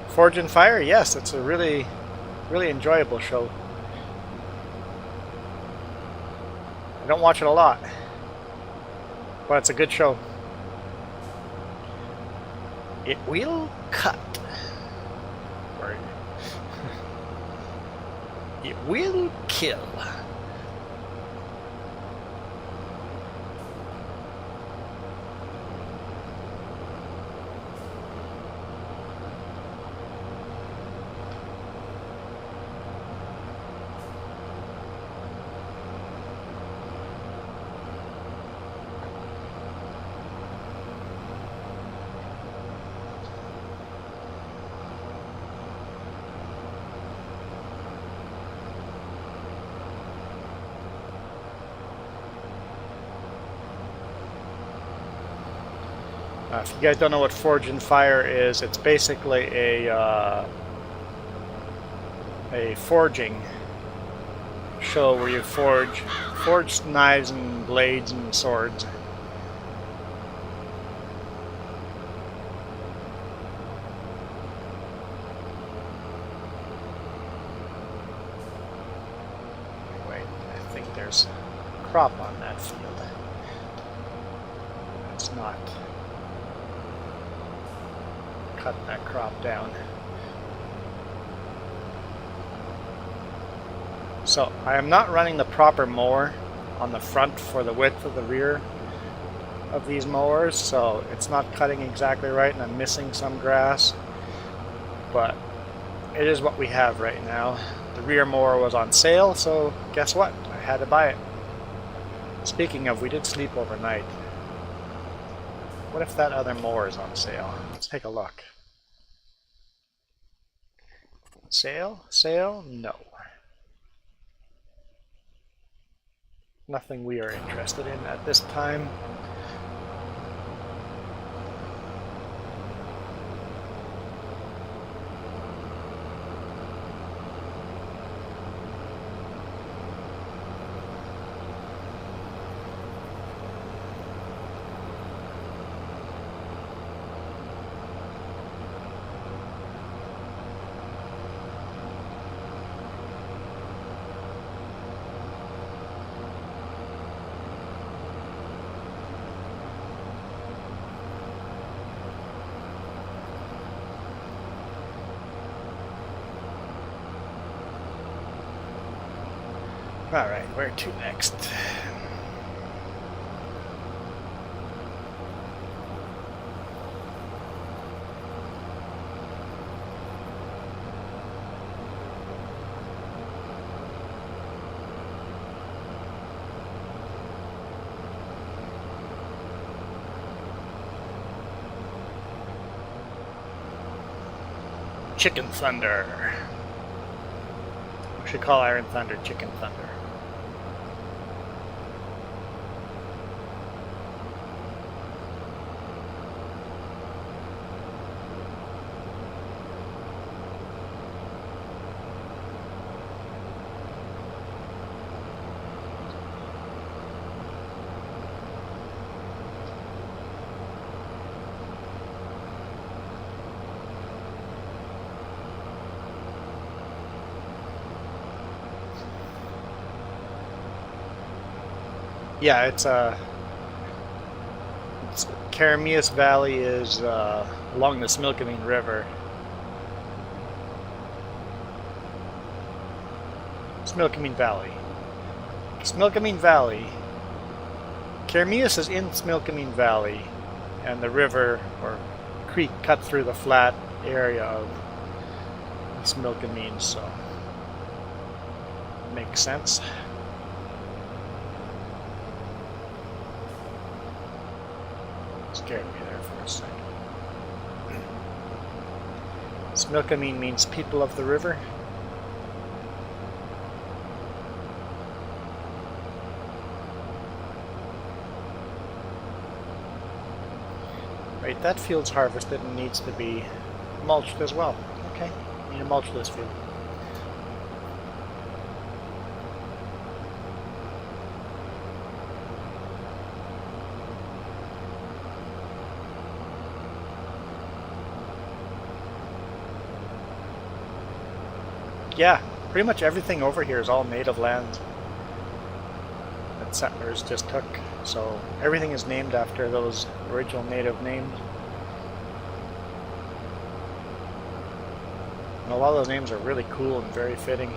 Forge and Fire, yes, it's a really enjoyable show. I don't watch it a lot, but it's a good show. It will cut. Or it will kill. If you guys don't know what Forge and Fire is, it's basically a forging show where you forge knives and blades and swords. Wait, I think there's crop on that field. It's not. Cut that crop down. So I am not running the proper mower on the front for the width of the rear of these mowers, so it's not cutting exactly right and I'm missing some grass, but it is what we have right now. The rear mower was on sale, so guess what? I had to buy it. Speaking of, we did sleep overnight. What if that other mower is on sale? Let's take a look. Sale? Sale? No. Nothing we are interested in at this time. Alright, where to next? Chicken Thunder. We should call Iron Thunder Chicken Thunder. Yeah, it's Carameus Valley is along the Smilkameen River. Smilkameen Valley. Smilkameen Valley. Carameus is in Smilkameen Valley, and the river or creek cuts through the flat area of Smilkameen, so makes sense. Scared me there for a second. Smilkameen means people of the river. Right, that field's harvested and needs to be mulched as well. Okay, need to mulch this field. Yeah, pretty much everything over here is all native land that settlers just took. So everything is named after those original native names. And a lot of those names are really cool and very fitting.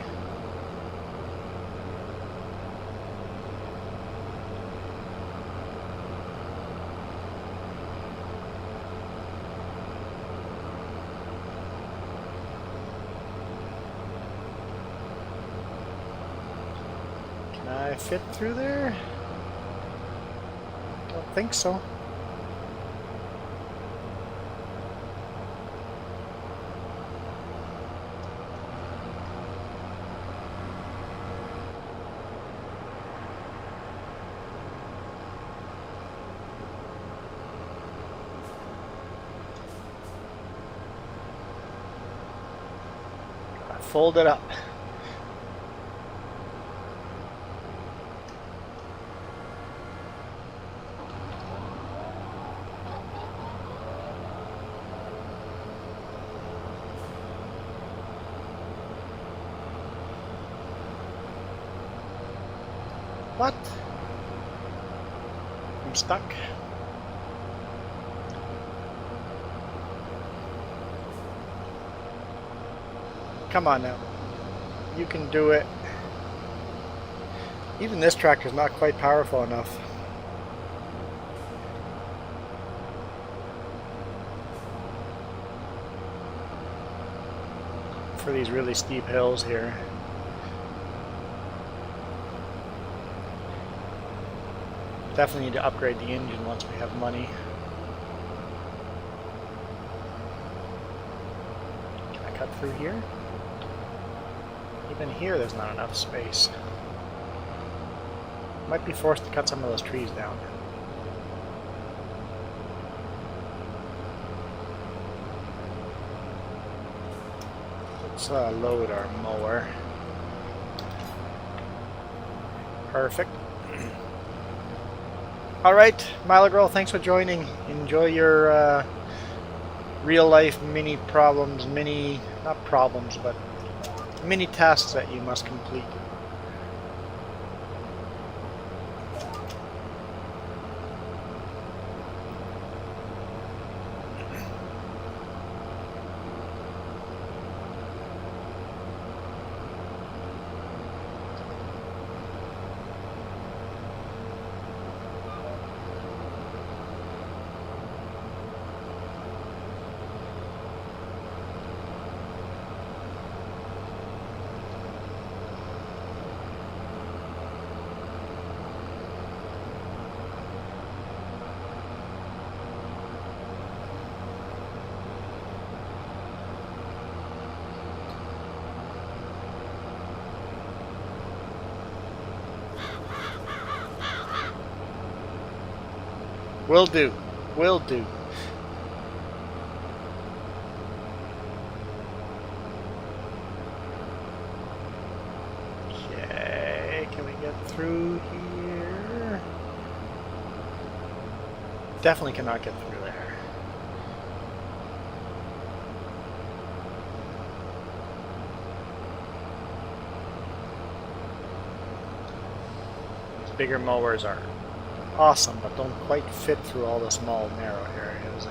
Fit through there? Don't think so. Fold it up. What? I'm stuck. Come on now. You can do it. Even this tractor's not quite powerful enough. For these really steep hills here. Definitely need to upgrade the engine once we have money. Can I cut through here? Even here there's not enough space. Might be forced to cut some of those trees down. Let's load our mower. Perfect. Alright, Milo Girl, thanks for joining. Enjoy your real life mini problems, not problems, but mini tasks that you must complete. Will do. Will do. Okay, can we get through here? Definitely cannot get through there. Bigger mowers are awesome, but don't quite fit through all the small, narrow areas.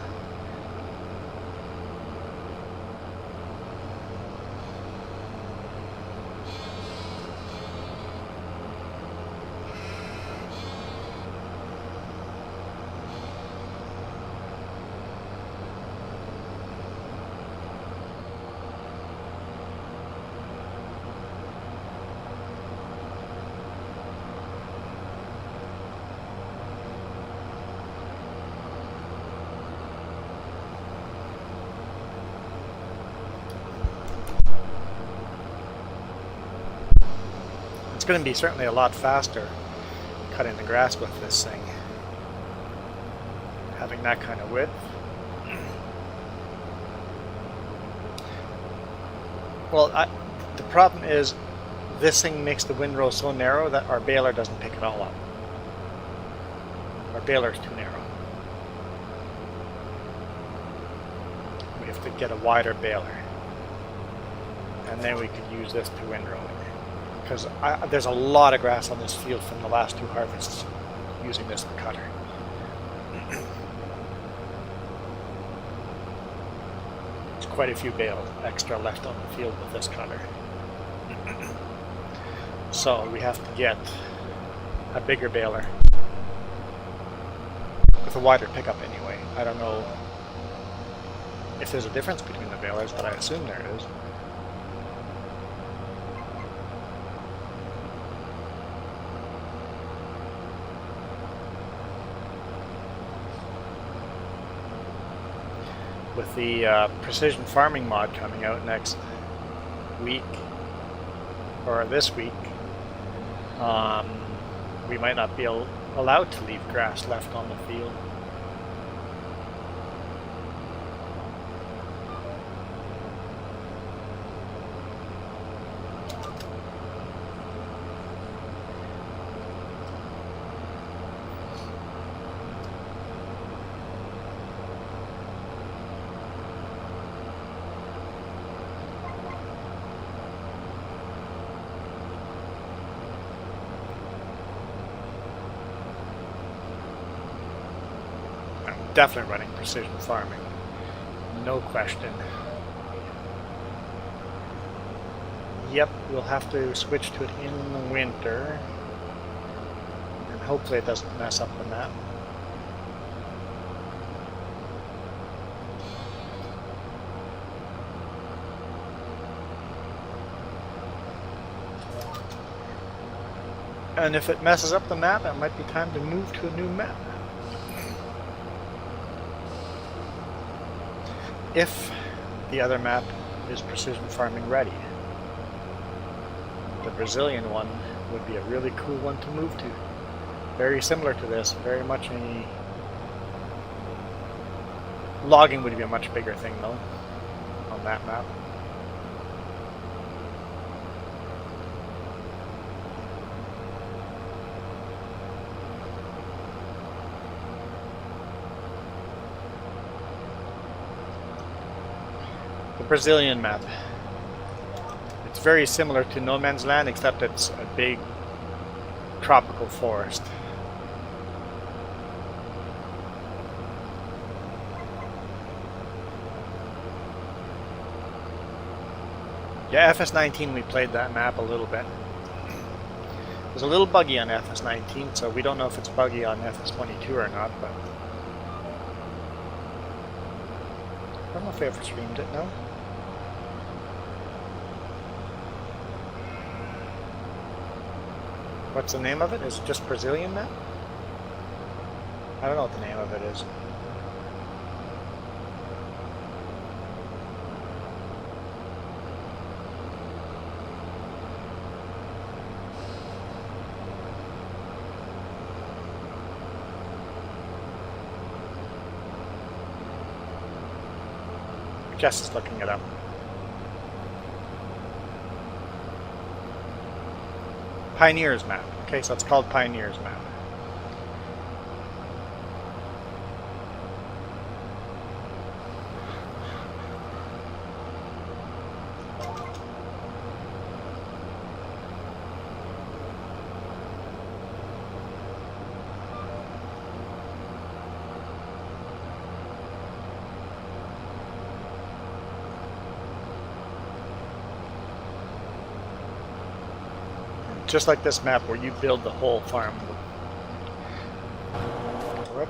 It's going to be certainly a lot faster cutting the grass with this thing, having that kind of width. Well, the problem is this thing makes the windrow so narrow that our baler doesn't pick it all up. Our baler's too narrow. We have to get a wider baler, and then we could use this to windrow it. Because there's a lot of grass on this field from the last two harvests using this cutter. There's quite a few bales extra left on the field with this cutter. So we have to get a bigger baler with a wider pickup anyway. I don't know if there's a difference between the balers, but I assume there is. With the precision farming mod coming out next week, or this week, we might not be allowed to leave grass left on the field. Definitely running precision farming, no question. Yep, we'll have to switch to it in the winter, and hopefully it doesn't mess up the map. And if it messes up the map, it might be time to move to a new map. If the other map is precision farming ready. The Brazilian one would be a really cool one to move to. Very similar to this, very much a... Logging would be a much bigger thing though, on that map. The Brazilian map. It's very similar to No Man's Land, except it's a big tropical forest. Yeah, FS19 we played that map a little bit. It was a little buggy on FS19, so we don't know if it's buggy on FS22 or not, but I don't know if I ever streamed it, no? What's the name of it? Is it just Brazilian map? I don't know what the name of it is. Jess is looking it up. Pioneers map. Okay, so it's called Pioneers map. Just like this map where you build the whole farm. Whoop.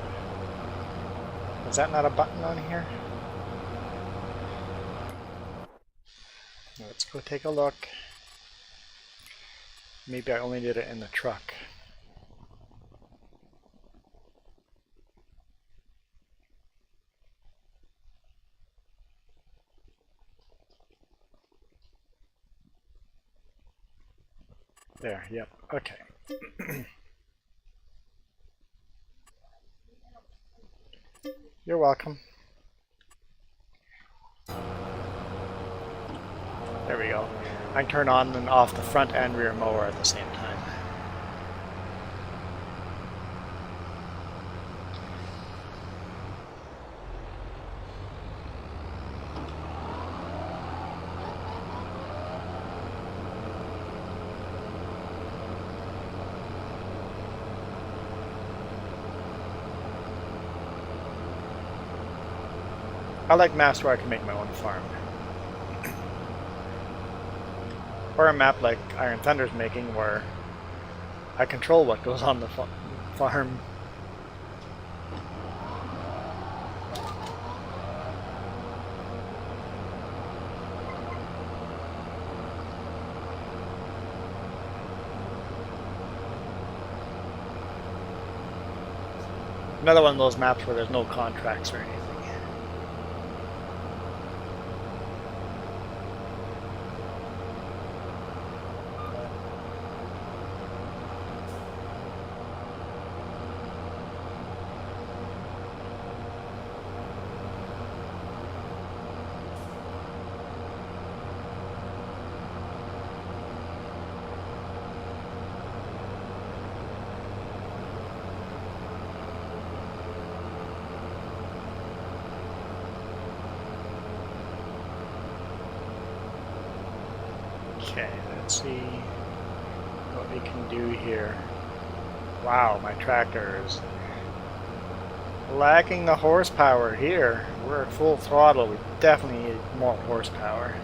Is that not a button on here? Let's go take a look. Maybe I only did it in the truck. There, yep, okay. You're welcome. There we go. I can turn on and off the front and rear mower at the same time. I like maps where I can make my own farm. Or a map like Iron Thunder's making where I control what goes on the farm. Another one of those maps where there's no contracts or anything. Okay, let's see what we can do here. Wow, my tractor is lacking the horsepower here. We're at full throttle. We definitely need more horsepower.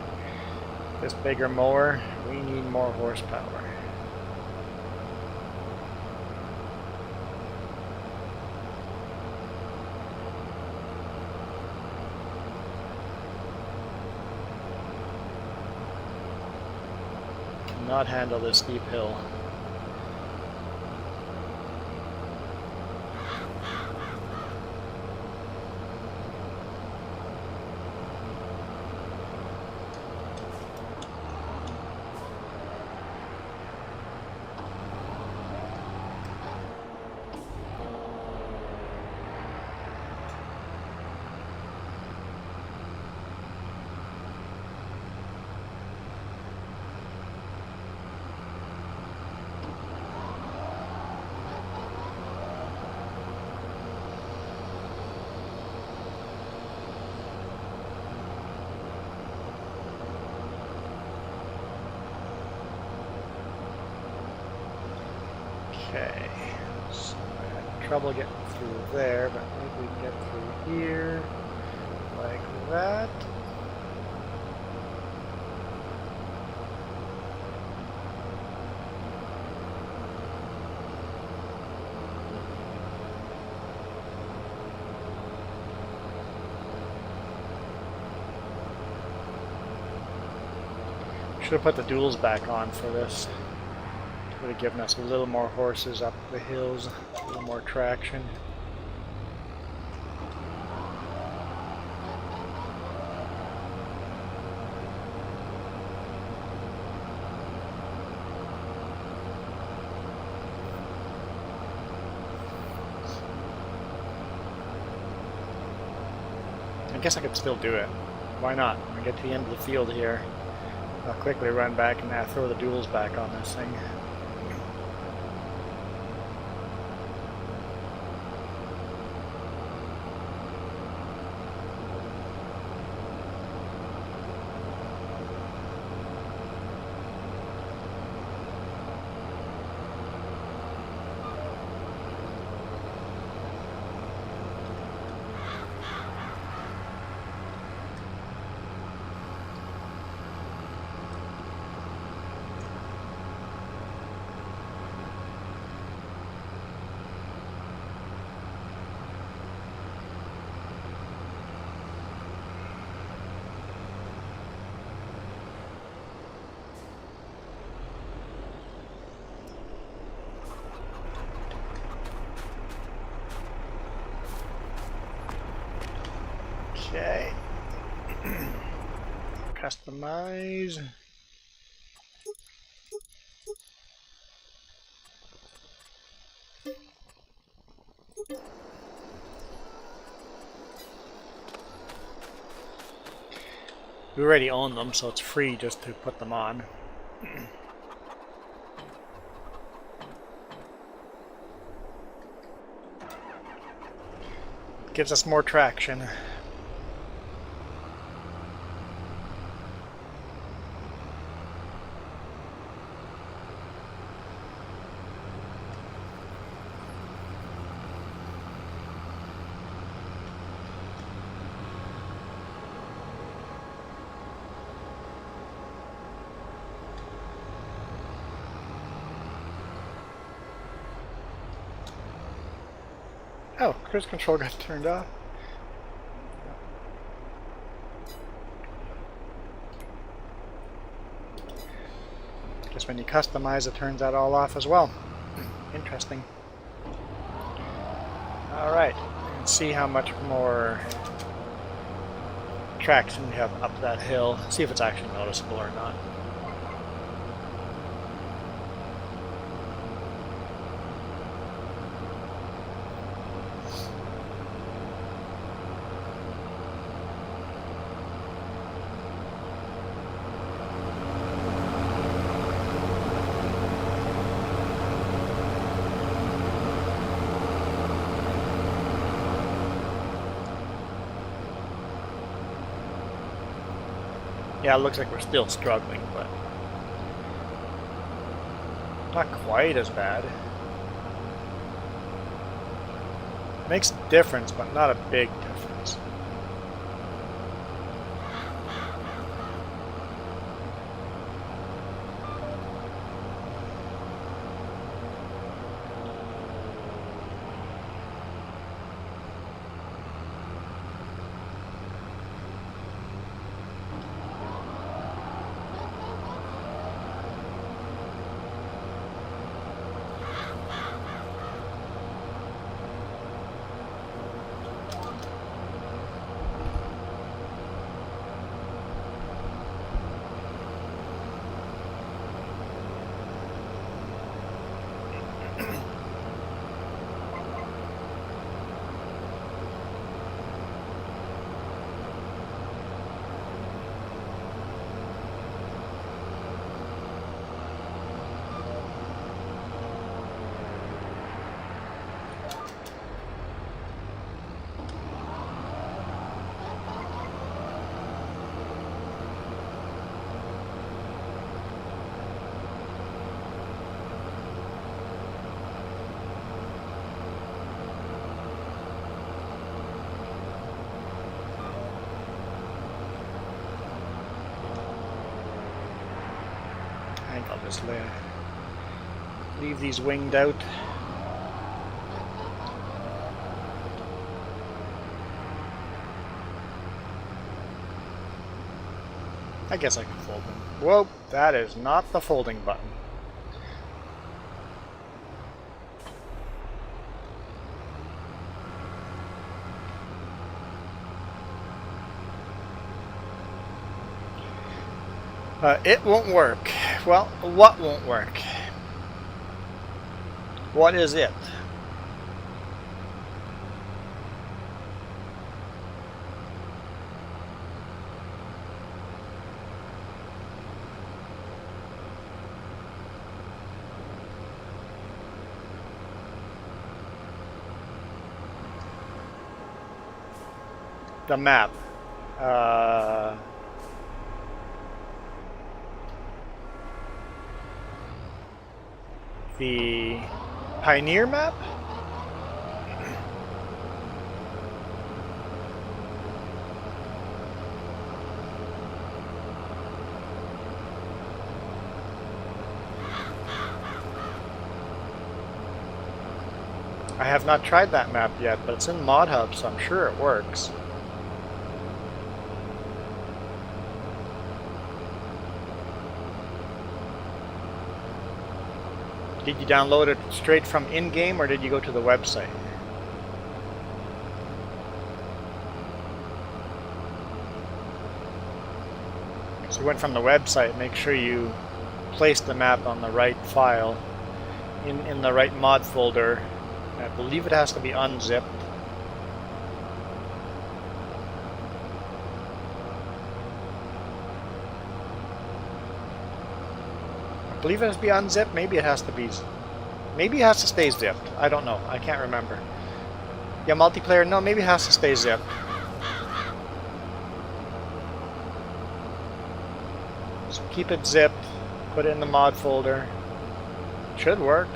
This bigger mower, we need more horsepower. Not handle this steep hill. Okay, so I had trouble getting through there, but maybe we can get through here, like that. Should have put the duals back on for this. Would have given us a little more horses up the hills, a little more traction. I guess I could still do it. why not? When I get to the end of the field here, I'll quickly run back and throw the duals back on this thing. Okay. Customize. We already own them, so it's free just to put them on. Gives us more traction. Oh, cruise control got turned off. Guess when you customize, it turns that all off as well. Interesting. Alright, let's see how much more traction we have up that hill. See if it's actually noticeable or not. Yeah, it looks like we're still struggling, but not quite as bad. Makes a difference, but not a big difference. I'll just leave these winged out. I guess I can fold them. Whoa, that is not the folding button. It won't work. Well, what won't work? What is it? the map. The Pioneer map? I have not tried that map yet, but it's in Mod Hub, so I'm sure it works. Did you download it straight from in-game, or did you go to the website? So you went from the website. Make sure you place the map on the right file, in the right mod folder. I believe it has to be unzipped. I believe it has to be unzipped. Maybe it has to be. Maybe it has to stay zipped. I don't know. I can't remember. Yeah, multiplayer. No, maybe it has to stay zipped. So keep it zipped. Put it in the mod folder. Should work.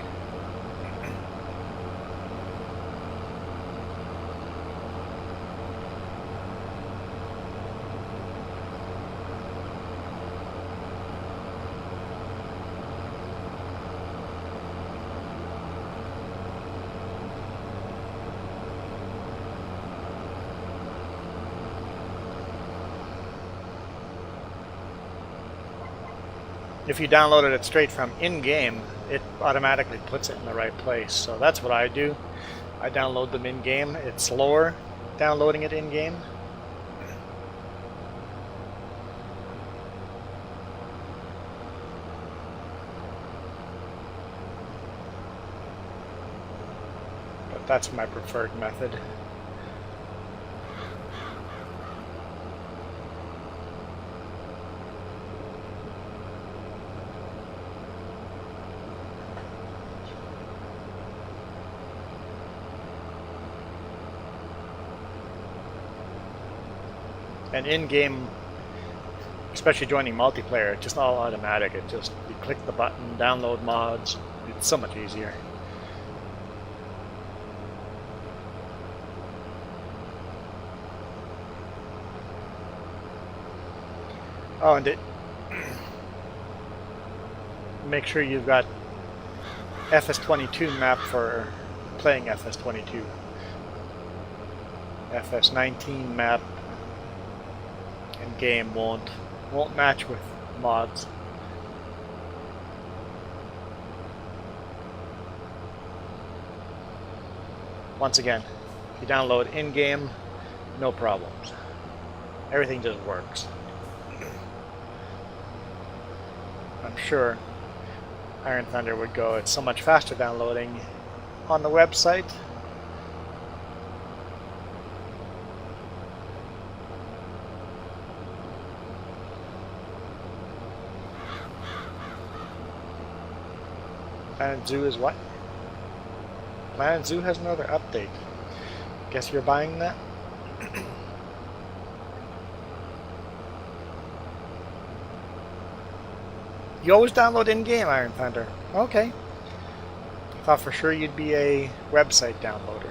If you downloaded it straight from in-game, it automatically puts it in the right place. So that's what I do. I download them in-game. It's slower downloading it in-game. But that's my preferred method. And in-game, especially joining multiplayer, it's just all automatic. It just, you click the button, download mods. It's so much easier. Oh, and make sure you've got FS22 map for playing FS22. FS19 map in game won't match with mods. Once again, if you download in-game, no problems. Everything just works. I'm sure Iron Thunder would go, it's so much faster downloading on the website. Planet Zoo is what? Planet Zoo has another update. Guess you're buying that? You always download in-game, Iron Thunder. Okay. Thought for sure you'd be a website downloader.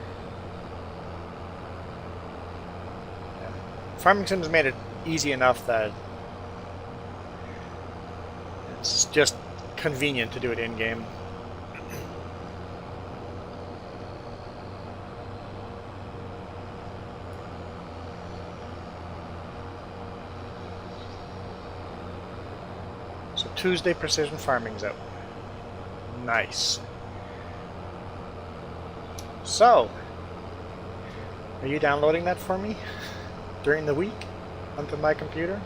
Yeah. Farming Sim's made it easy enough that it's just convenient to do it in-game. Tuesday Precision Farming's out. Nice. So, are you downloading that for me during the week onto my computer?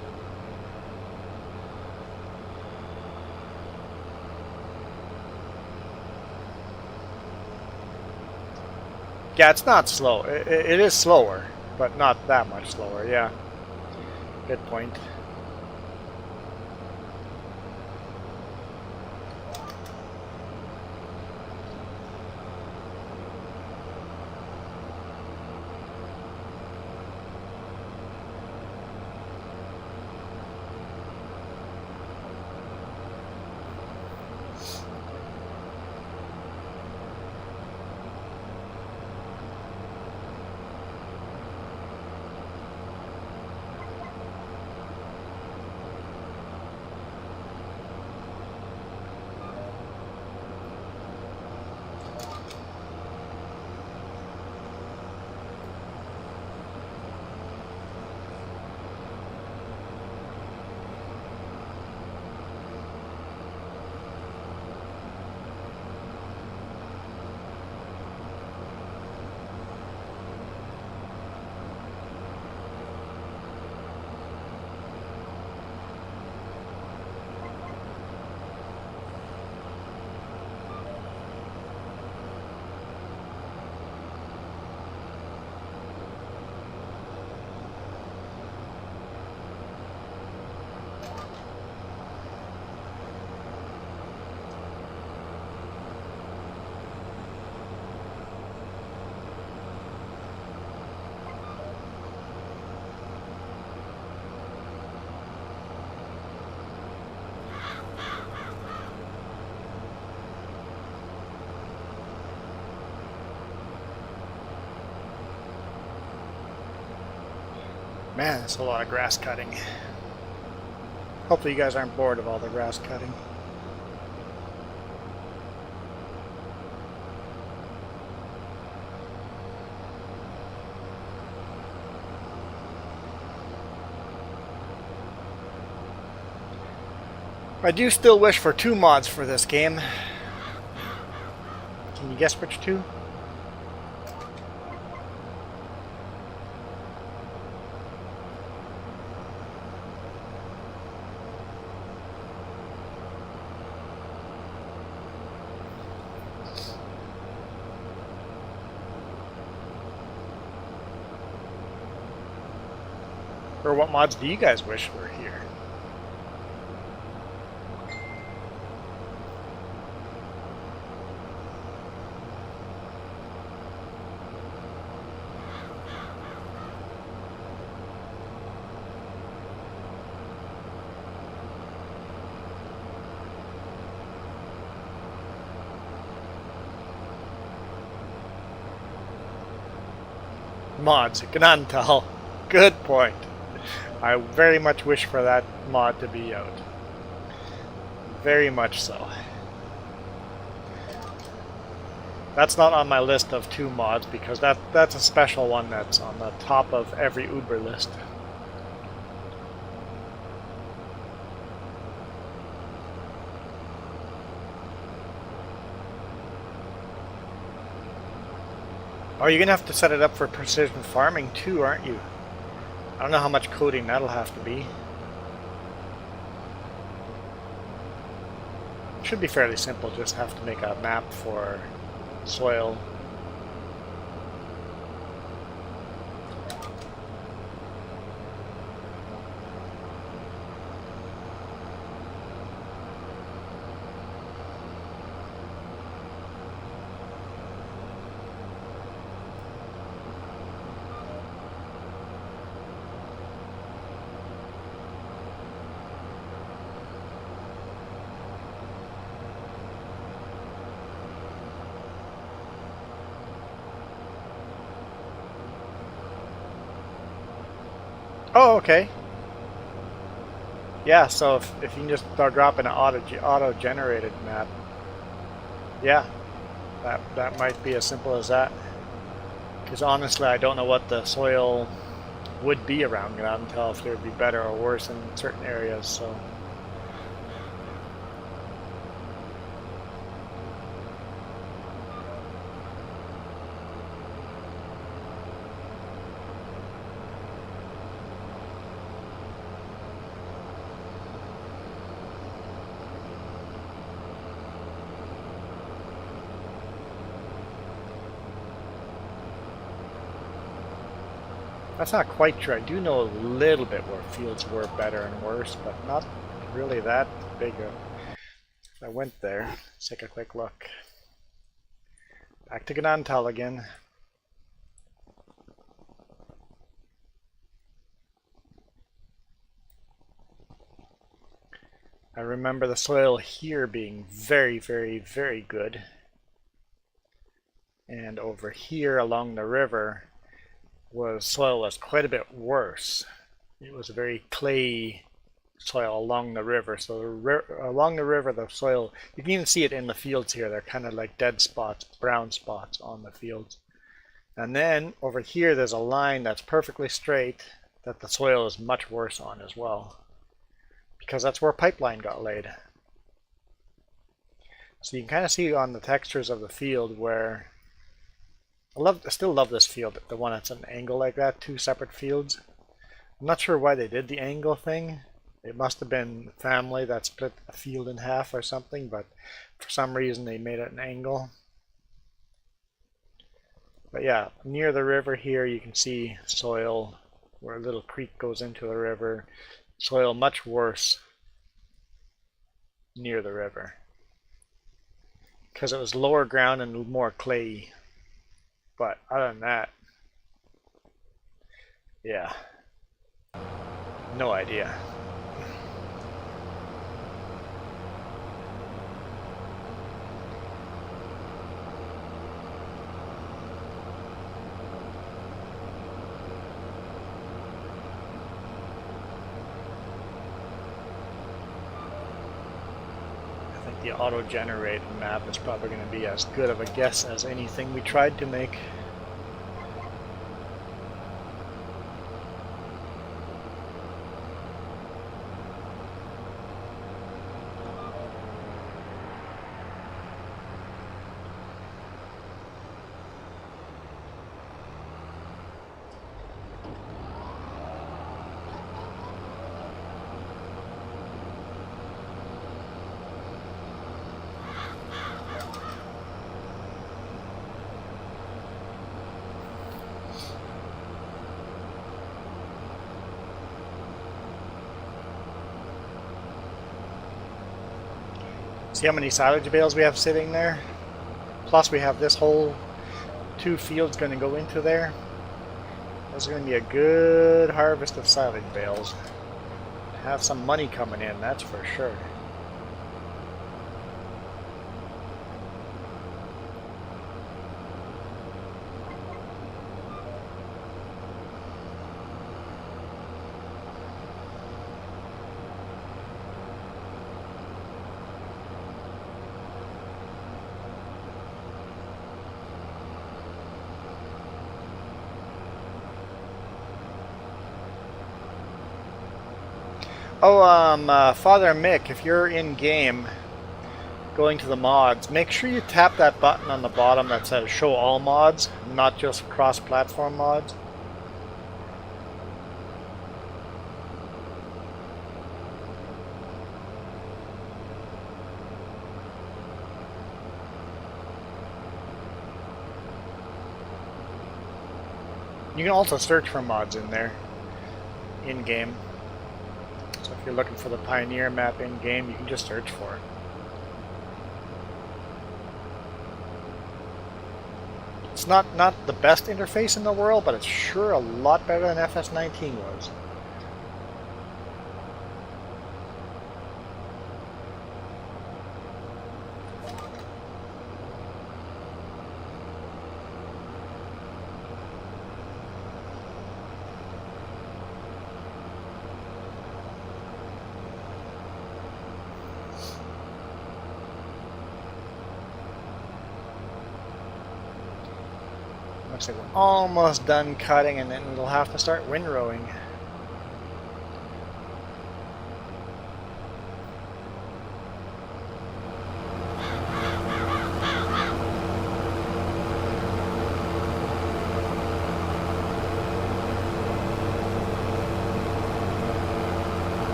Yeah, it's not slow. It is slower, but not that much slower. Yeah. Good point. Man, that's a lot of grass cutting. Hopefully you guys aren't bored of all the grass cutting. I do still wish for 2 mods for this game. Can you guess which 2? Or what mods do you guys wish were here? Mods, Gnantal. Good point. I very much wish for that mod to be out. Very much so. That's not on my list of 2 mods because that's a special one that's on the top of every Uber list. Oh, you're gonna have to set it up for precision farming too, aren't you? I don't know how much coding that'll have to be. Should be fairly simple, just have to make a map for soil. Oh, okay. Yeah, so if you can just start dropping an auto-generated map, yeah, that might be as simple as that. Because honestly, I don't know what the soil would be around Gnantal, if it would be better or worse in certain areas. So. That's not quite true. I do know a little bit where fields were better and worse, but not really that big. If I went there, let's take a quick look. Back to Gnantal again. I remember the soil here being very, very, very good. And over here along the river, soil was quite a bit worse. It was a very clay soil along the river. So along the river, the soil, you can even see it in the fields here. They're kind of like dead spots, brown spots on the fields. And then over here, there's a line that's perfectly straight that the soil is much worse on as well, because that's where pipeline got laid. So you can kind of see on the textures of the field where I still love this field, the one that's an angle like that, 2 separate fields. I'm not sure why they did the angle thing. It must have been family that split a field in half or something, but for some reason they made it an angle. But yeah, near the river here you can see soil where a little creek goes into the river. Soil much worse near the river because it was lower ground and more clayey. But other than that, yeah, no idea. the auto-generated map is probably going to be as good of a guess as anything we tried to make. See how many silage bales we have sitting there? Plus we have this whole 2 fields going to go into there. There's going to be a good harvest of silage bales. Have some money coming in, that's for sure. Oh, Father Mick, if you're in game, going to the mods, make sure you tap that button on the bottom that says show all mods, not just cross-platform mods. You can also search for mods in there, in game. So if you're looking for the Pioneer map in game, you can just search for it. It's not the best interface in the world, but it's sure a lot better than FS19 was. Looks like we're almost done cutting, and then we'll have to start windrowing.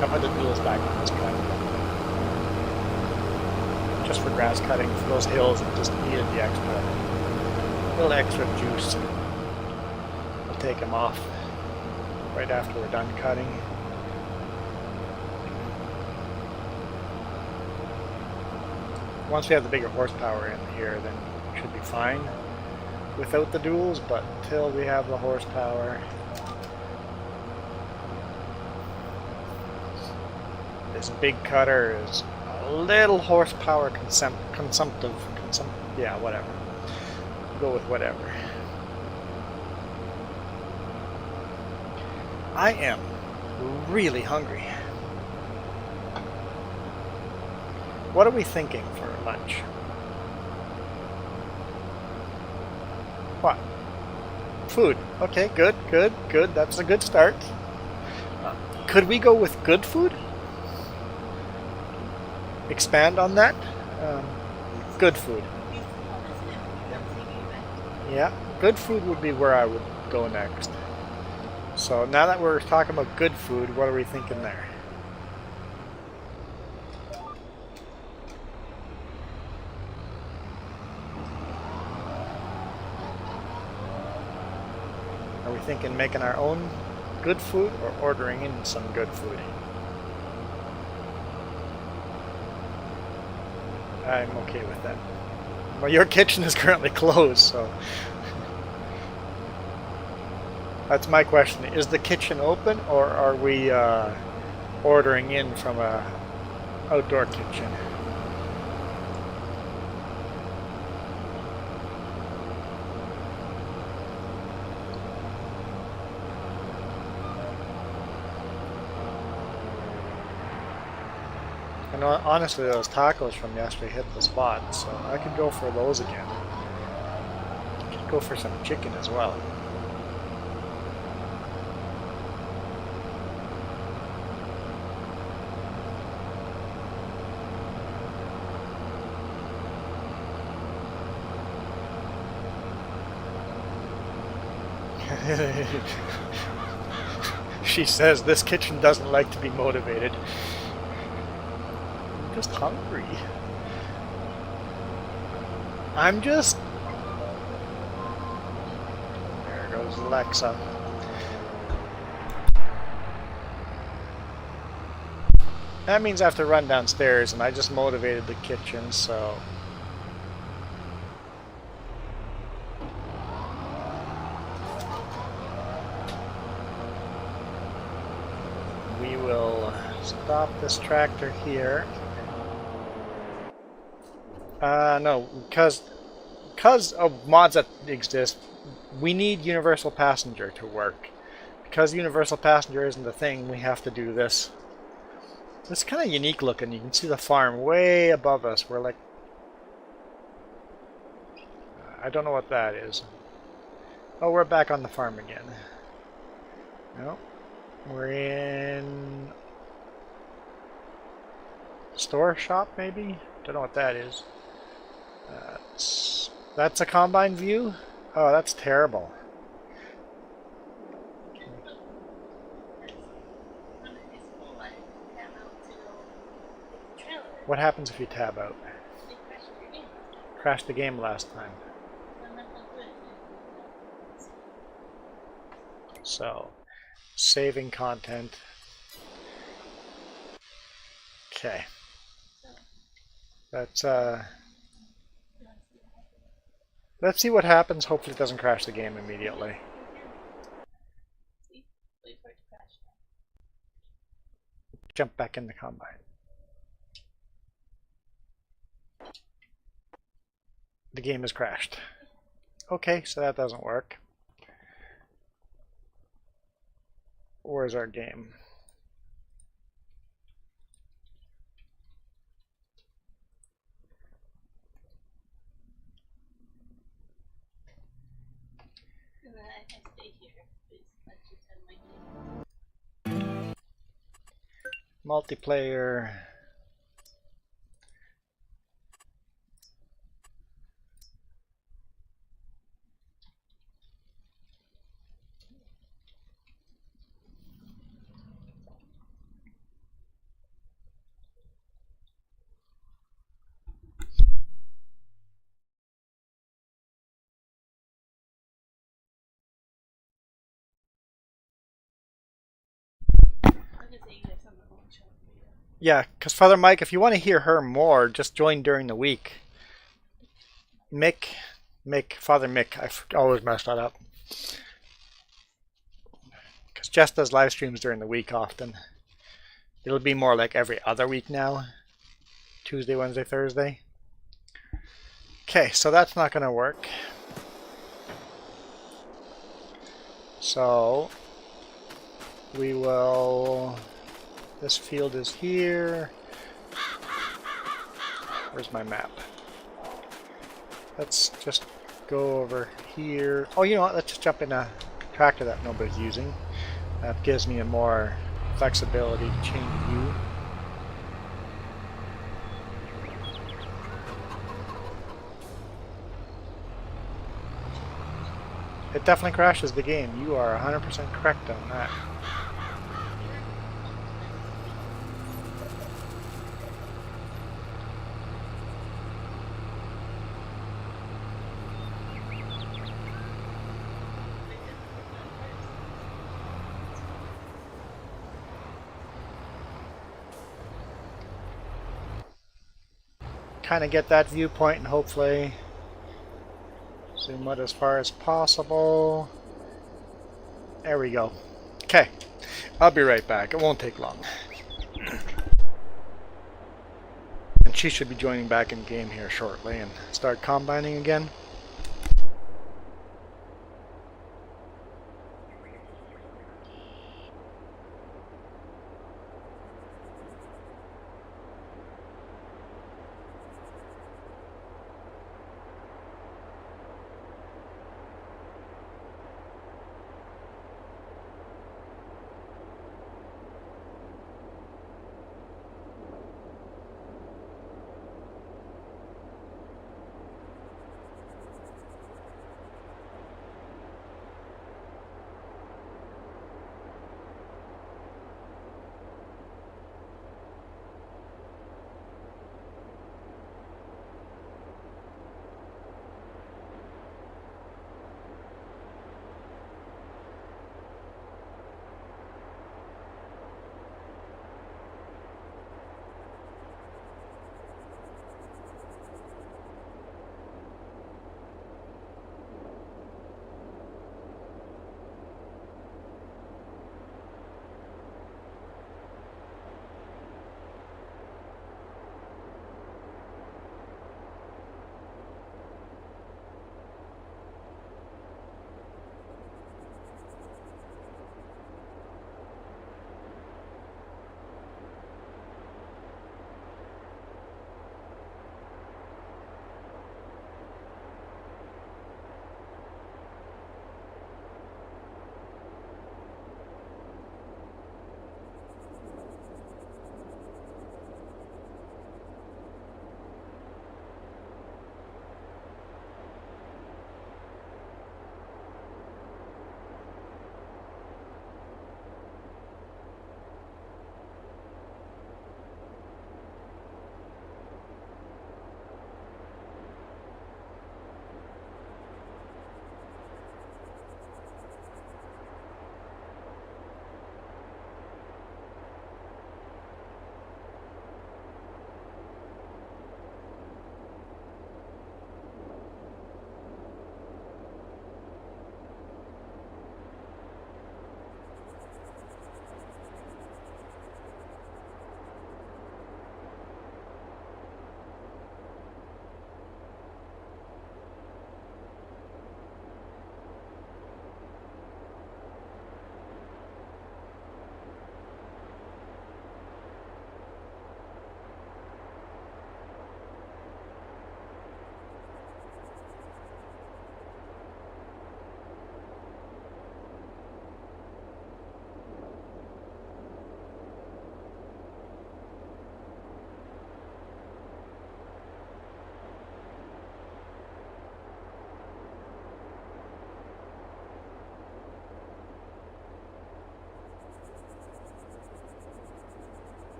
I'll put the tools back on this cut. Just for grass cutting for those hills that just needed the little extra juice. We'll take them off right after we're done cutting. Once we have the bigger horsepower in here, then we should be fine without the duals, but until we have the horsepower, this big cutter is a little horsepower consumptive. Yeah, whatever. Go with whatever. I am really hungry. What are we thinking for lunch? What? Food. Okay, good. That's a good start. Could we go with good food? Expand on that? Good food. Yeah, good food would be where I would go next. So now that we're talking about good food, what are we thinking there? Are we thinking making our own good food or ordering in some good food? I'm okay with that. Well, your kitchen is currently closed, so that's my question. Is the kitchen open, or are we ordering in from a outdoor kitchen? And honestly, those tacos from yesterday hit the spot, so I could go for those again. I could go for some chicken as well. She says this kitchen doesn't like to be motivated. I'm just hungry. There goes Alexa. That means I have to run downstairs, and I just motivated the kitchen, so... we will stop this tractor here. No, because of mods that exist, we need Universal Passenger to work. Because Universal Passenger isn't a thing, we have to do this. It's kind of unique looking. You can see the farm way above us. We're like... I don't know what that is. Oh, we're back on the farm again. No. We're in... store shop, maybe? Don't know what that is. That's a combine view? Oh, that's terrible. What happens if you tab out? Crashed the game last time. So, saving content. Okay. Let's see what happens. Hopefully it doesn't crash the game immediately. Jump back in the combine. The game has crashed. Okay, so that doesn't work. Where's our game? Multiplayer. Yeah, because Father Mike, if you want to hear her more, just join during the week. Father Mick, I always mess that up. Because Jess does live streams during the week often. It'll be more like every other week now. Tuesday, Wednesday, Thursday. Okay, so that's not going to work. So, we will... This field is here. Where's my map? Let's just go over here. Oh, you know what? Let's just jump in a tractor that nobody's using. That gives me a more flexibility to change view. It definitely crashes the game. You are 100% correct on that. kind of get that viewpoint and hopefully zoom out as far as possible. There we go. Okay, I'll be right back. It won't take long. And she should be joining back in game here shortly and start combining again.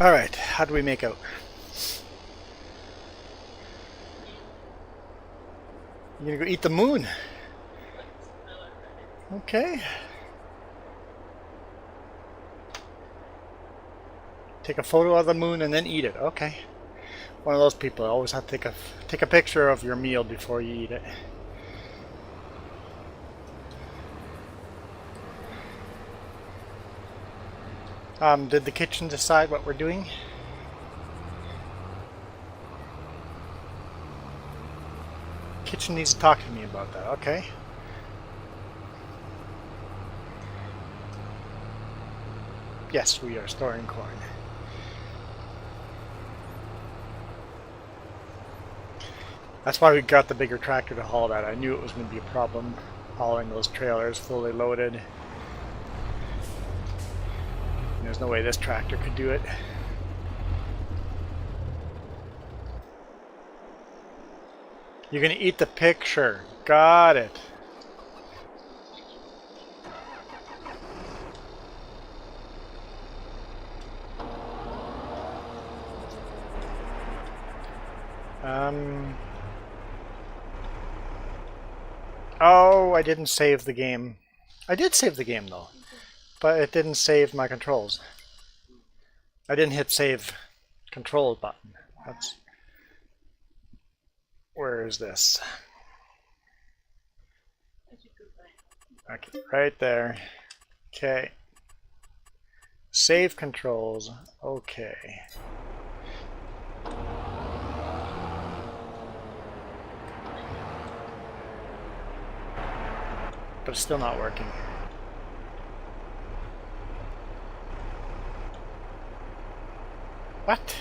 Alright, how do we make out? You're gonna go eat the moon? Okay. Take a photo of the moon and then eat it. Okay. One of those people always have to take a picture of your meal before you eat it. Did the kitchen decide what we're doing? Kitchen needs to talk to me about that. Okay. Yes, we are storing corn. That's why we got the bigger tractor to haul that. I knew it was going to be a problem hauling those trailers fully loaded. there's no way this tractor could do it. You're gonna eat the picture. Got it. Oh, I didn't save the game. I did save the game though, but it didn't save my controls. I didn't hit save control button. That's... Where is this? Okay, right there. Okay. Save controls. Okay. But it's still not working. What?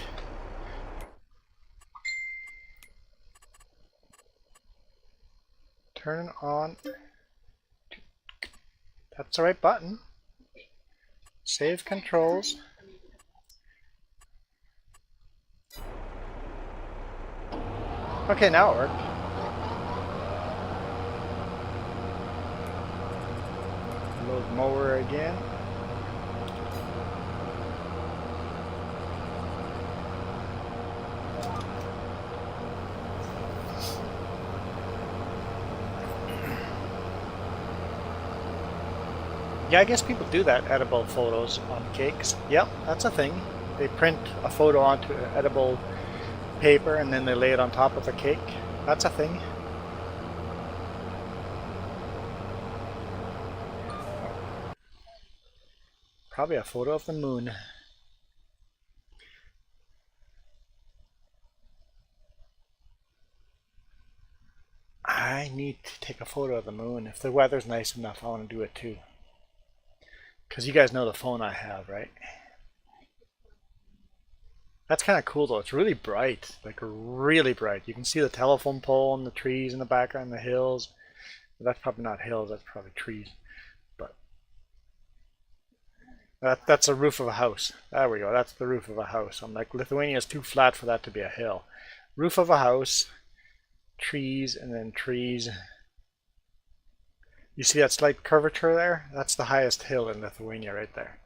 Turn on. That's the right button. Save controls. Okay, now it worked. Load mower again. Yeah, I guess people do that, edible photos on cakes. Yep, that's a thing. They print a photo onto edible paper and then they lay it on top of a cake. That's a thing. Probably a photo of the moon. I need to take a photo of the moon. If the weather's nice enough, I want to do it too. Because you guys know the phone I have, right? That's kind of cool though. It's really bright, like really bright. You can see the telephone pole and the trees in the background, the hills. But that's probably not hills, that's probably trees. But that's the roof of a house. There we go, that's the roof of a house. I'm like, Lithuania is too flat for that to be a hill. Roof of a house, trees, and then trees. You see that slight curvature there? That's the highest hill in Lithuania right there.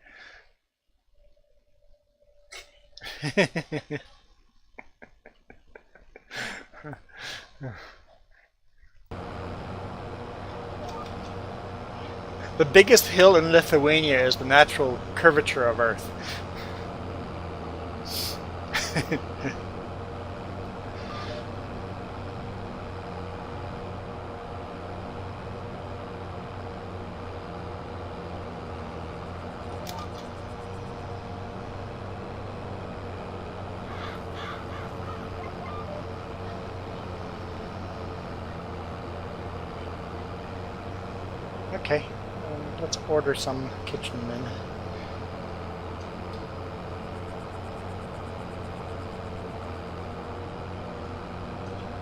The biggest hill in Lithuania is the natural curvature of Earth. Okay, let's order some kitchen then.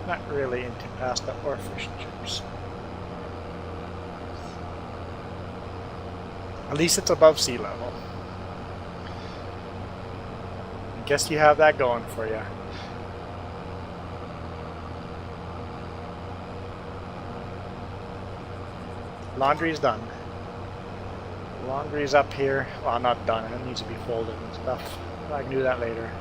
Not really into pasta or fish and chips. At least it's above sea level. I guess you have that going for you. Laundry's done. Laundry's up here. Well, not done. It needs to be folded and stuff. I can do that later.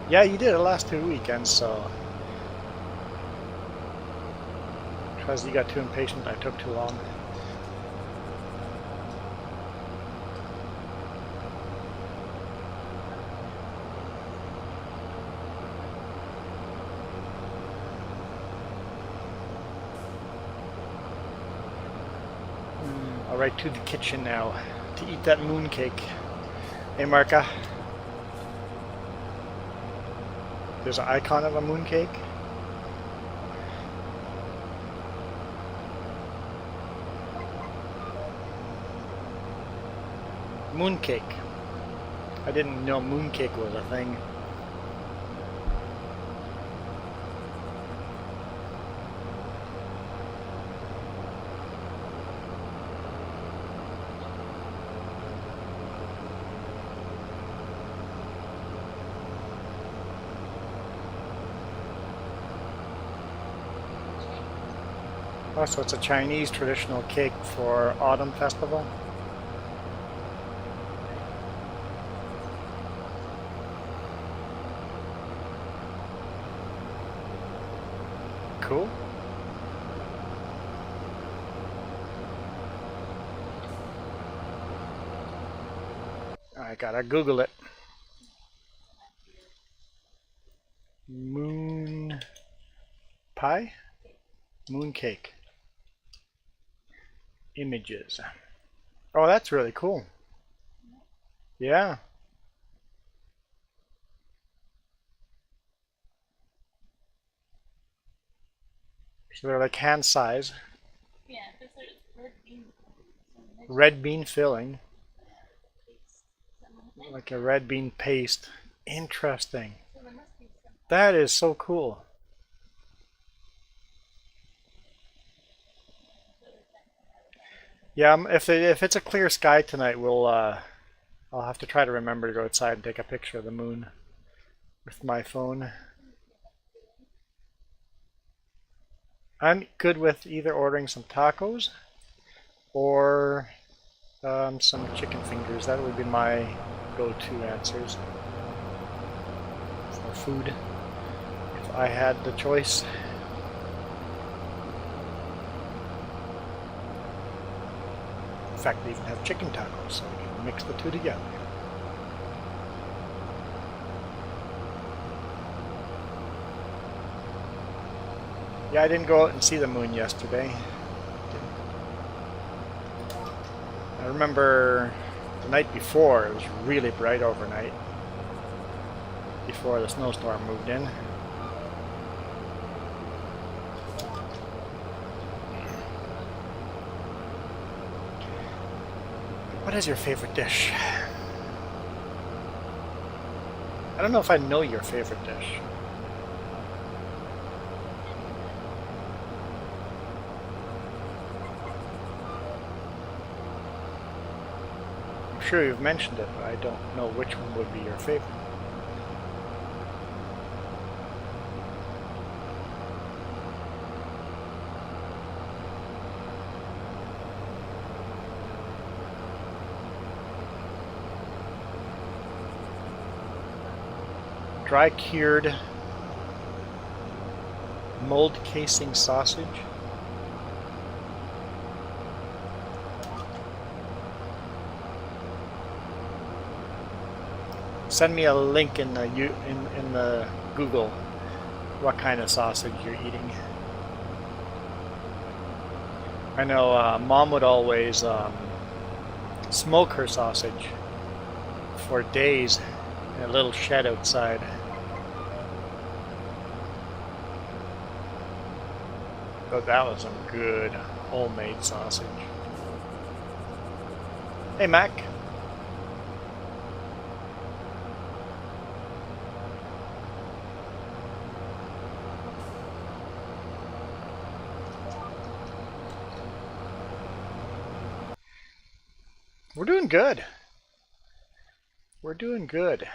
Yeah, you did it last 2 weekends, so... Because you got too impatient, I took too long. Right to the kitchen now to eat that moon cake. Hey Marka, there's an icon of a moon cake. Moon cake. I didn't know moon cake was a thing. Oh, so it's a Chinese traditional cake for Autumn Festival. Cool. I gotta Google it. Moon pie? Moon cake. Images. Oh, that's really cool. Yeah. So they're like hand size. Yeah, this is red bean. Red bean filling. Like a red bean paste. Interesting. That is so cool. Yeah, if it's a clear sky tonight, I'll have to try to remember to go outside and take a picture of the moon with my phone. I'm good with either ordering some tacos or some chicken fingers. That would be my go-to answers for food if I had the choice. In fact, they even have chicken tacos, so we can mix the two together. Yeah, I didn't go out and see the moon yesterday. I remember the night before, it was really bright overnight, before the snowstorm moved in. What is your favorite dish? I don't know if I know your favorite dish. I'm sure you've mentioned it, but I don't know which one would be your favorite. Dry cured mold casing sausage. Send me a link in the Google what kind of sausage you're eating. I know Mom would always smoke her sausage for days in a little shed outside. But that was some good homemade sausage. Hey, Mac. We're doing good. We're doing good.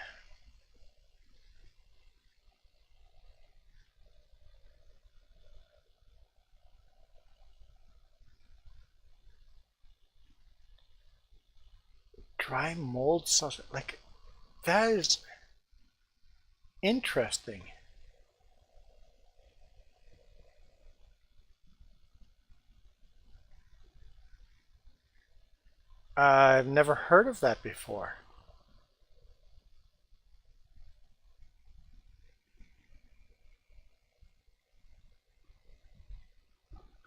Dry mold sausage, like, that is interesting. I've never heard of that before.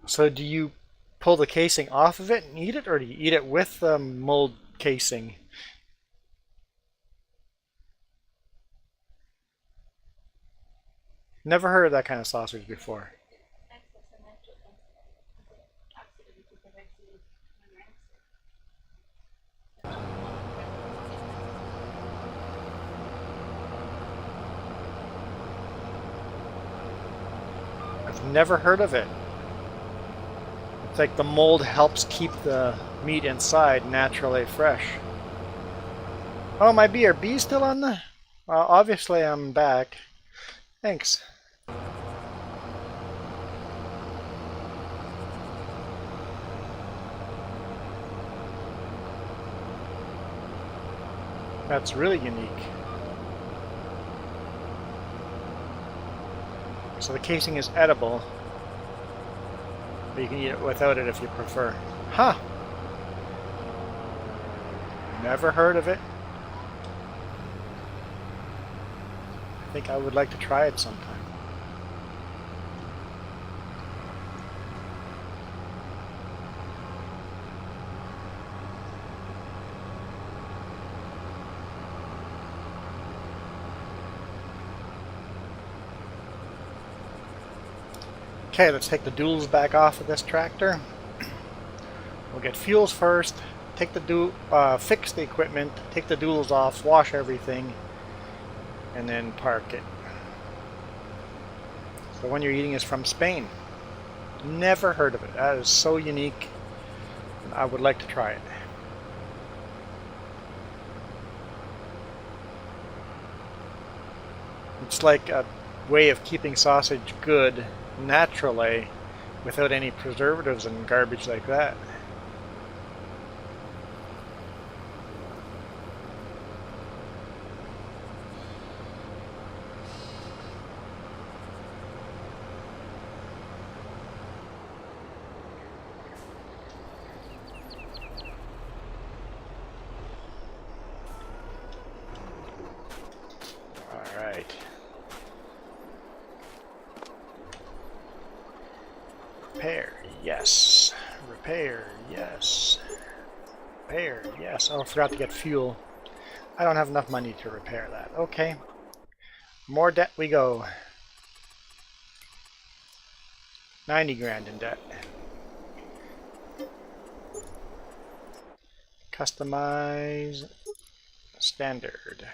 So do you pull the casing off of it and eat it, or do you eat it with the mold casing? Never heard of that kind of sausage before. I've never heard of it. It's like the mold helps keep the meat inside naturally fresh. Oh, my bee. Are bees still on the... obviously I'm back. Thanks. That's really unique. So the casing is edible, but you can eat it without it if you prefer. Huh! Never heard of it. I think I would like to try it sometime. Okay, let's take the duals back off of this tractor. We'll get fuels first, take the fix the equipment, take the duals off, wash everything, and then park it. The one you're eating is from Spain. Never heard of it. That is so unique. I would like to try it. It's like a way of keeping sausage good naturally without any preservatives and garbage like that. All right. Repair, yes. Repair, yes. Repair, yes. Oh, I forgot to get fuel. I don't have enough money to repair that. Okay. More debt we go. 90 grand in debt. Customize. Standard.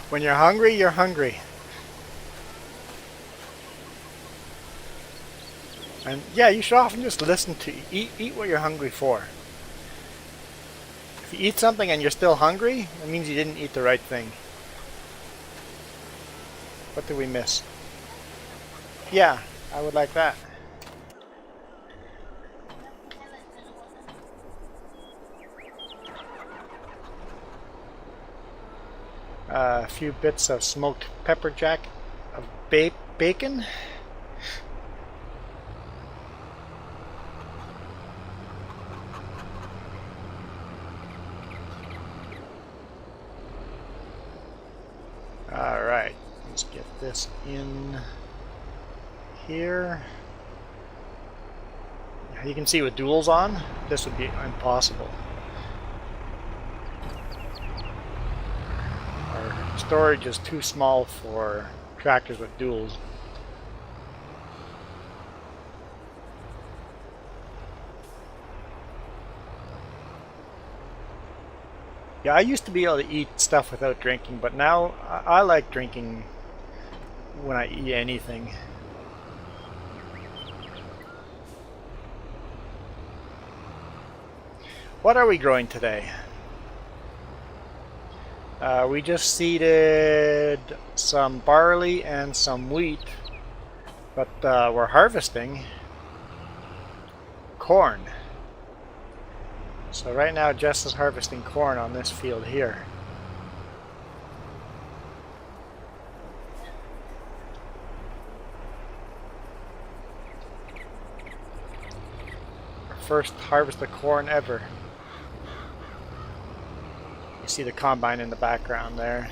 When you're hungry, you're hungry. And yeah, you should often just listen to eat what you're hungry for. If you eat something and you're still hungry, it means you didn't eat the right thing. What did we miss? Yeah, I would like that. A few bits of smoked pepper jack of bacon. Alright, let's get this in here. You can see with duals on, this would be impossible. Our storage is too small for tractors with duals. Yeah, I used to be able to eat stuff without drinking, but now I like drinking when I eat anything. What are we growing today? We just seeded some barley and some wheat, but we're harvesting corn. So right now Jess is harvesting corn on this field here. Our first harvest of corn ever. You see the combine in the background there.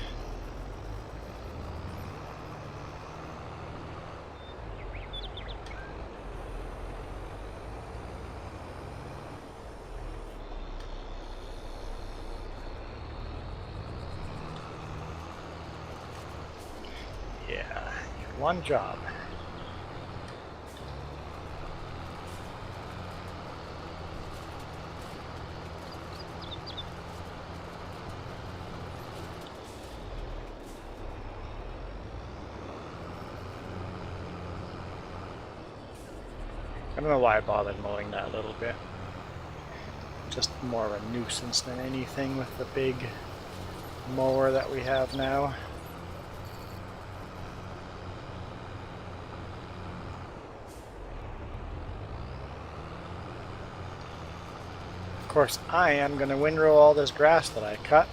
Yeah, one job. I don't know why I bothered mowing that a little bit. just more of a nuisance than anything with the big mower that we have now. Of course, I am going to windrow all this grass that I cut.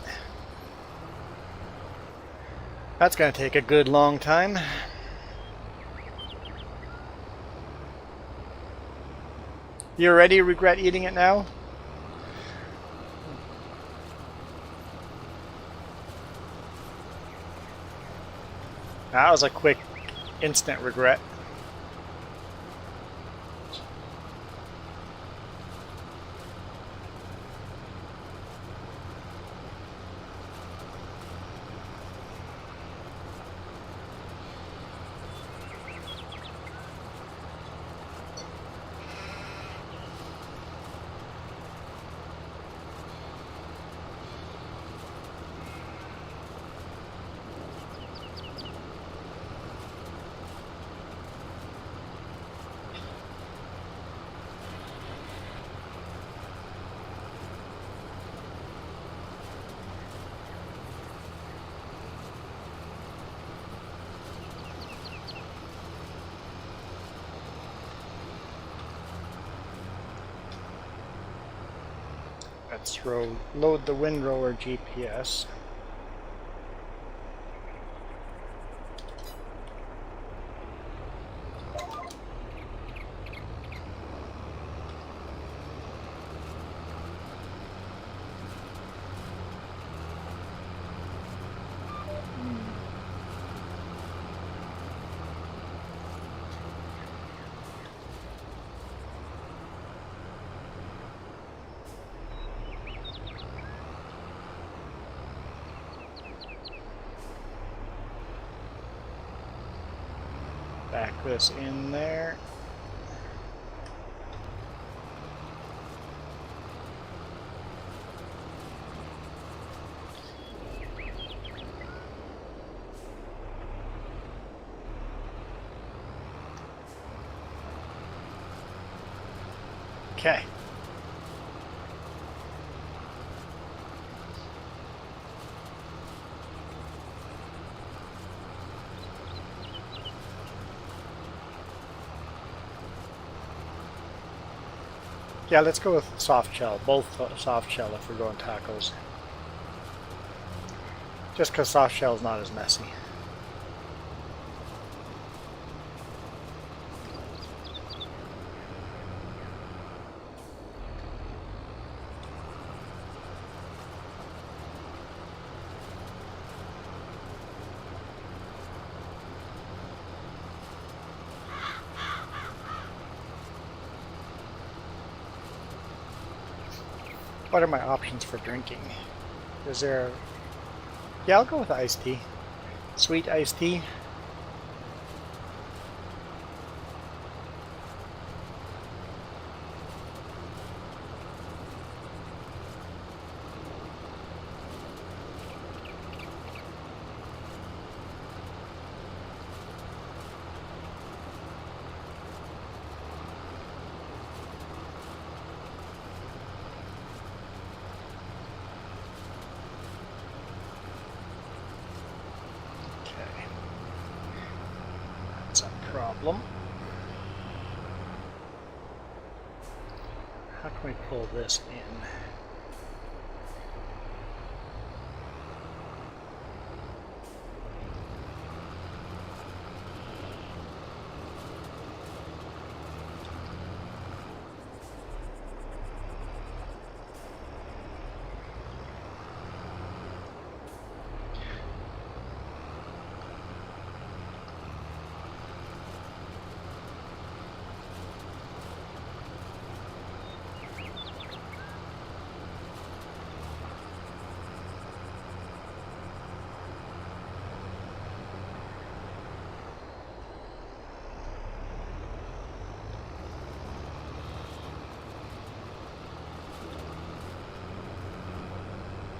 That's going to take a good long time. You already regret eating it now? That was a quick, instant regret. Let's load the windrower GPS. Back this in there. Okay. Yeah, let's go with soft shell, both soft shell if we're going tacos. Just because soft shell is not as messy. What are my options for drinking? Is there... Yeah, I'll go with iced tea. Sweet iced tea. Problem. How can we pull this in?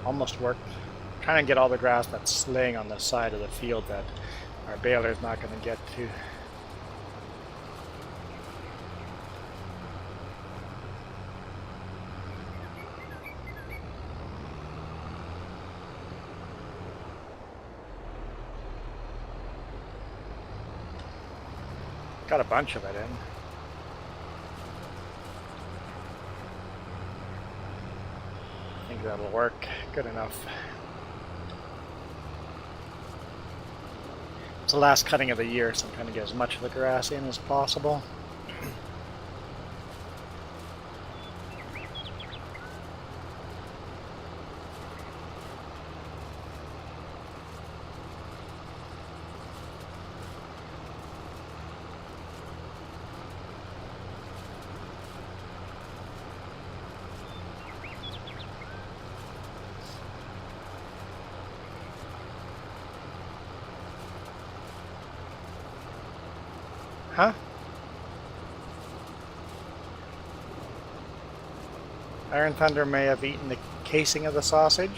Almost worked. Trying to get all the grass that's laying on the side of the field that our baler's not going to get to. Got a bunch of it in. I think that'll work good enough. It's the last cutting of the year, so I'm trying to get as much of the grass in as possible. Huh? Iron Thunder may have eaten the casing of the sausage.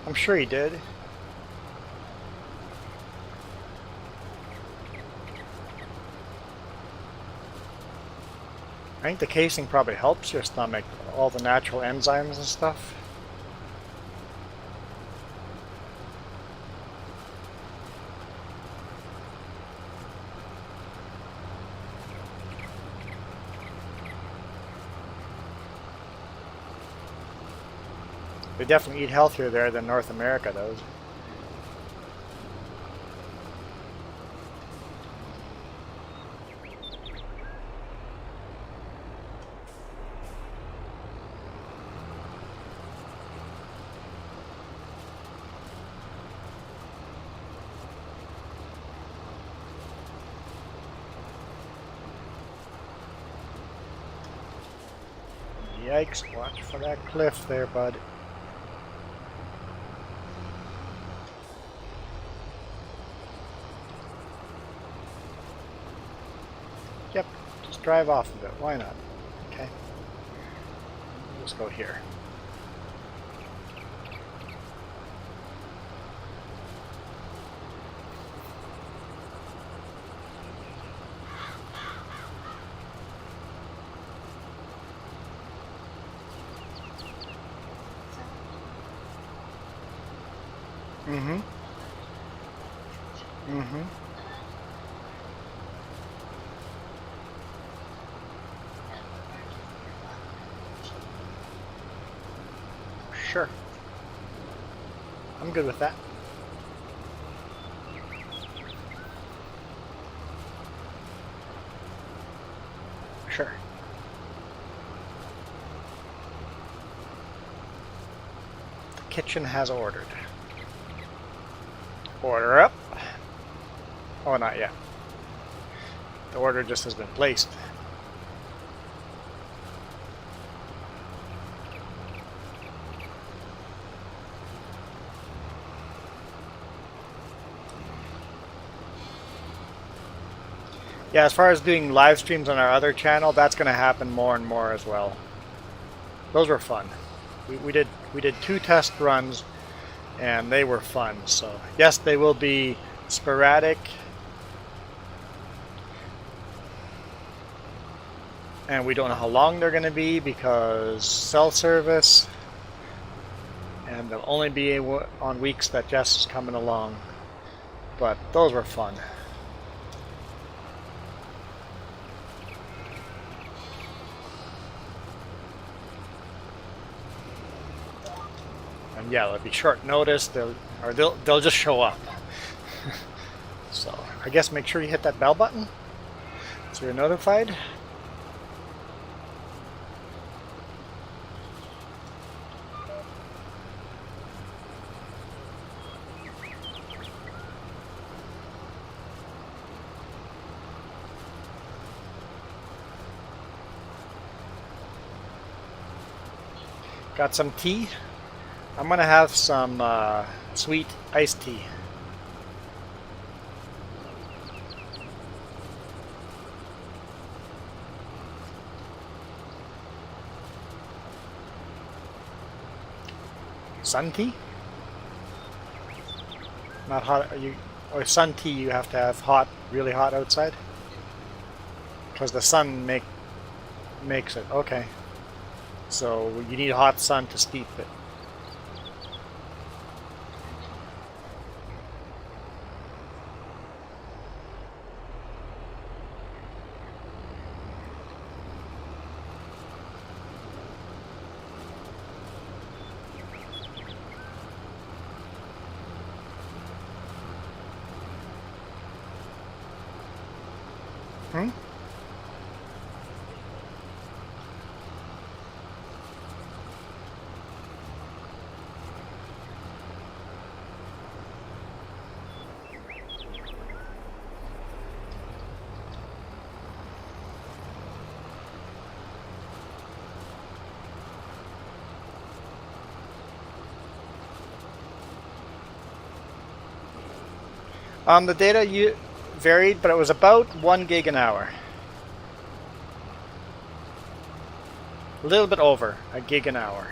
I'm sure he did. I think the casing probably helps your stomach, all the natural enzymes and stuff. They definitely eat healthier there than North America does. Yikes, watch for that cliff there, bud. Yep, just drive off of it. Why not? Okay. Let's go here. Mm-hmm. Mm-hmm. Sure. I'm good with that. Sure. The kitchen has ordered. Order up. Oh, not yet. The order just has been placed. Yeah, as far as doing live streams on our other channel, that's going to happen more and more as well. Those were fun. We did 2 test runs, and they were fun. So yes, they will be sporadic, and we don't know how long they're going to be because cell service, and they'll only be on weeks that Jess is coming along. But those were fun. And yeah, it'll be short notice. They'll just show up. So I guess make sure you hit that bell button so you're notified. Got some tea. I'm gonna have some sweet iced tea. Sun tea? Not hot. Or sun tea you have to have hot, really hot outside? Because the sun makes it. Okay. So you need hot sun to steep it. The data varied, but it was about 1 gig an hour. A little bit over a gig an hour.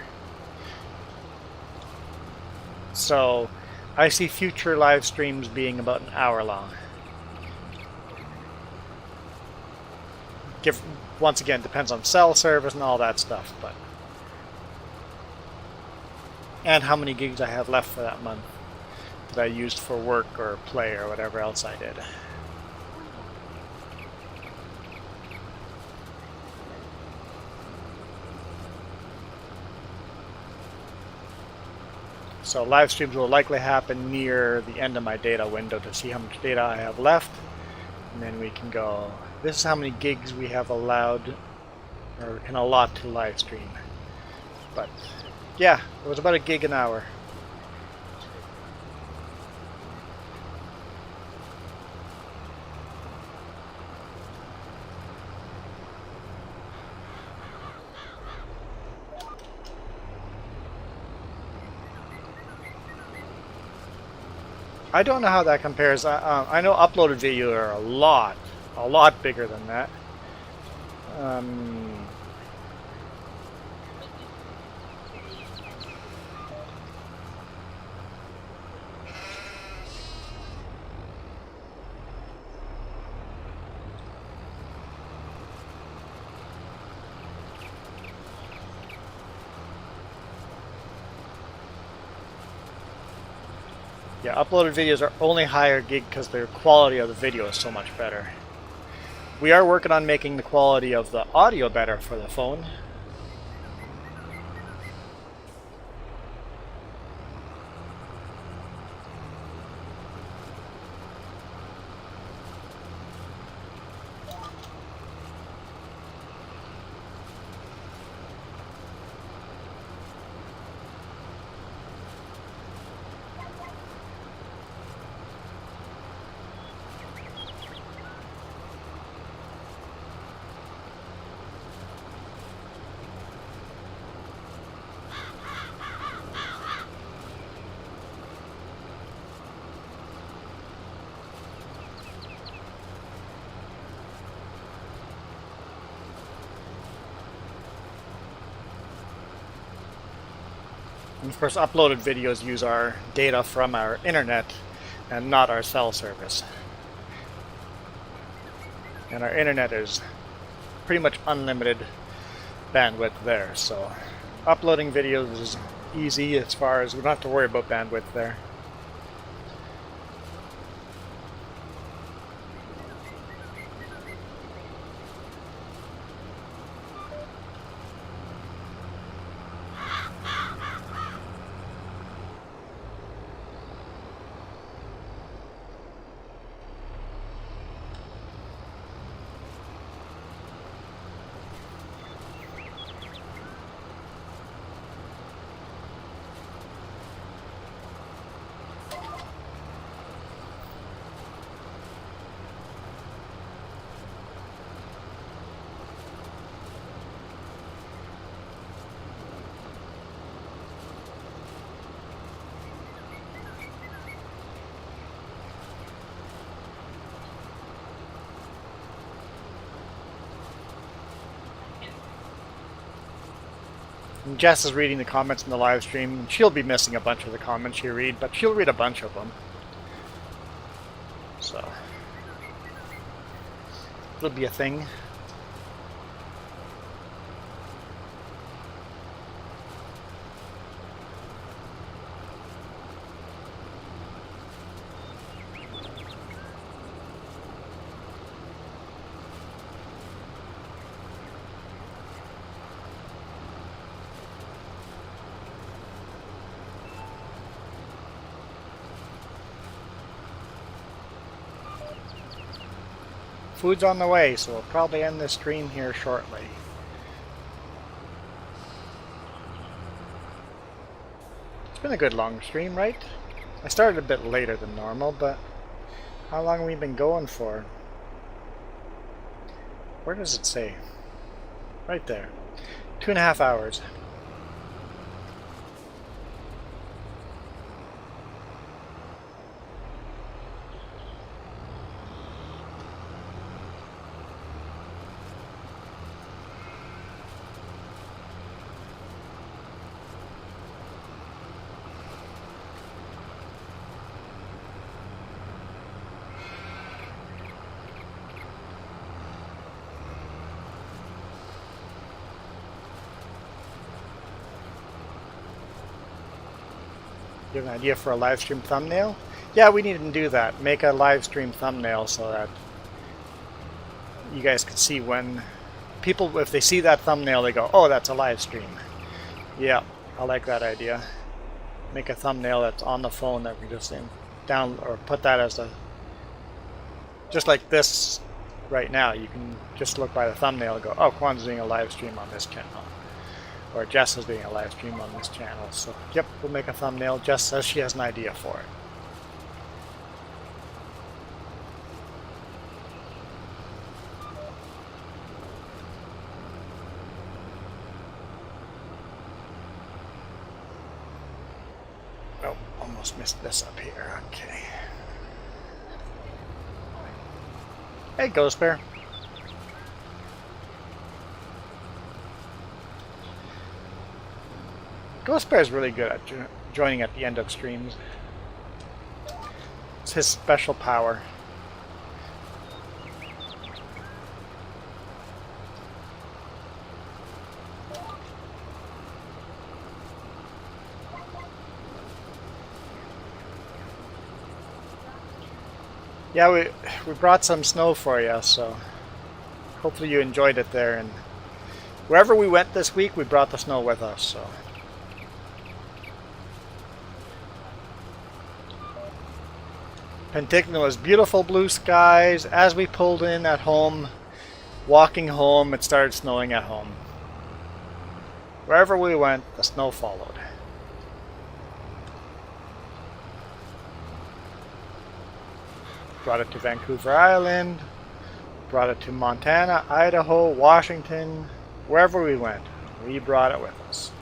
So I see future live streams being about an hour long. Once again, depends on cell service and all that stuff, but and how many gigs I have left for that month that I used for work or play or whatever else I did. So live streams will likely happen near the end of my data window to see how much data I have left, and then we can go, this is how many gigs we have allowed or can allot to live stream. But yeah, it was about a gig an hour. I don't know how that compares. I know uploaded video are a lot bigger than that. Yeah, uploaded videos are only higher gig because the quality of the video is so much better. We are working on making the quality of the audio better for the phone. And of course, uploaded videos use our data from our internet and not our cell service. And our internet is pretty much unlimited bandwidth there, so uploading videos is easy as far as we don't have to worry about bandwidth there. And Jess is reading the comments in the live stream. She'll be missing a bunch of the comments you read, but she'll read a bunch of them. So it'll be a thing. Food's on the way, so we'll probably end this stream here shortly. It's been a good long stream, right? I started a bit later than normal, but how long have we been going for? Where does it say? Right there. 2.5 hours. You have an idea for a live stream thumbnail? Yeah, we need to do that. Make a live stream thumbnail so that you guys can see when people, if they see that thumbnail, they go, oh, that's a live stream. Yeah, I like that idea. Make a thumbnail that's on the phone that we just down, or put that as a, just like this right now. You can just look by the thumbnail and go, oh, Kwan's doing a live stream on this channel. Or Jess is doing a live stream on this channel. So, yep, we'll make a thumbnail. Jess says she has an idea for it. Oh, almost missed this up here. Okay. Hey, Ghost Bear. Ghost Bear is really good at joining at the end of streams. It's his special power. Yeah, we brought some snow for you, so hopefully you enjoyed it there. And wherever we went this week, we brought the snow with us. So. Penticton was beautiful blue skies. As we pulled in at home, walking home, it started snowing at home. Wherever we went, the snow followed. Brought it to Vancouver Island, brought it to Montana, Idaho, Washington, wherever we went, we brought it with us.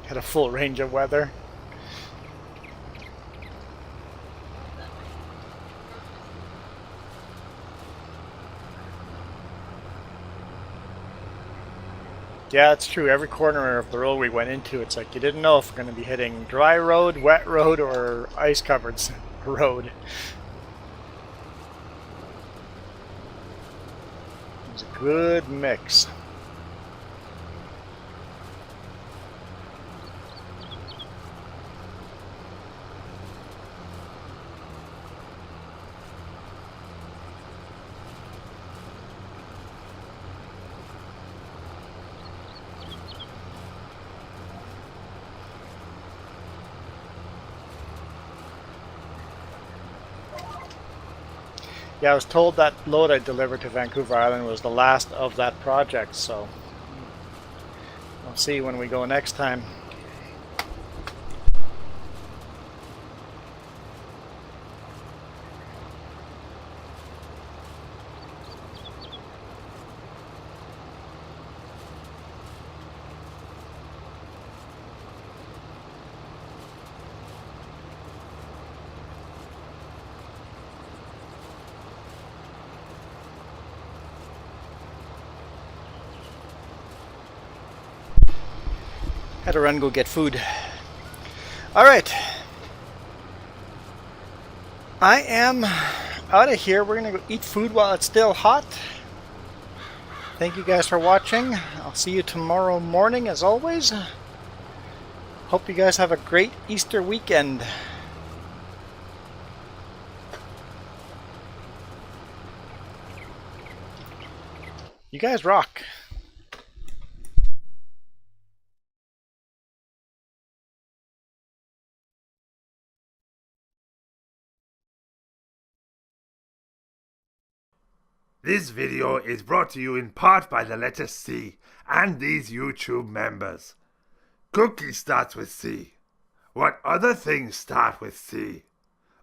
Had a full range of weather. Yeah, it's true. Every corner of the road we went into, it's like you didn't know if we're going to be hitting dry road, wet road, or ice-covered road. It was a good mix. Yeah, I was told that load I delivered to Vancouver Island was the last of that project, so we'll see when we go next time. Had to run go get food. Alright. I am out of here. We're going to go eat food while it's still hot. Thank you guys for watching. I'll see you tomorrow morning as always. Hope you guys have a great Easter weekend. You guys rock. This video is brought to you in part by the letter C and these YouTube members. Cookie starts with C. What other things start with C?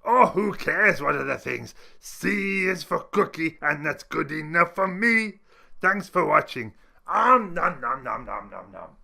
Oh, who cares what other things? C is for cookie, and that's good enough for me. Thanks for watching. Nom nom nom nom nom nom nom.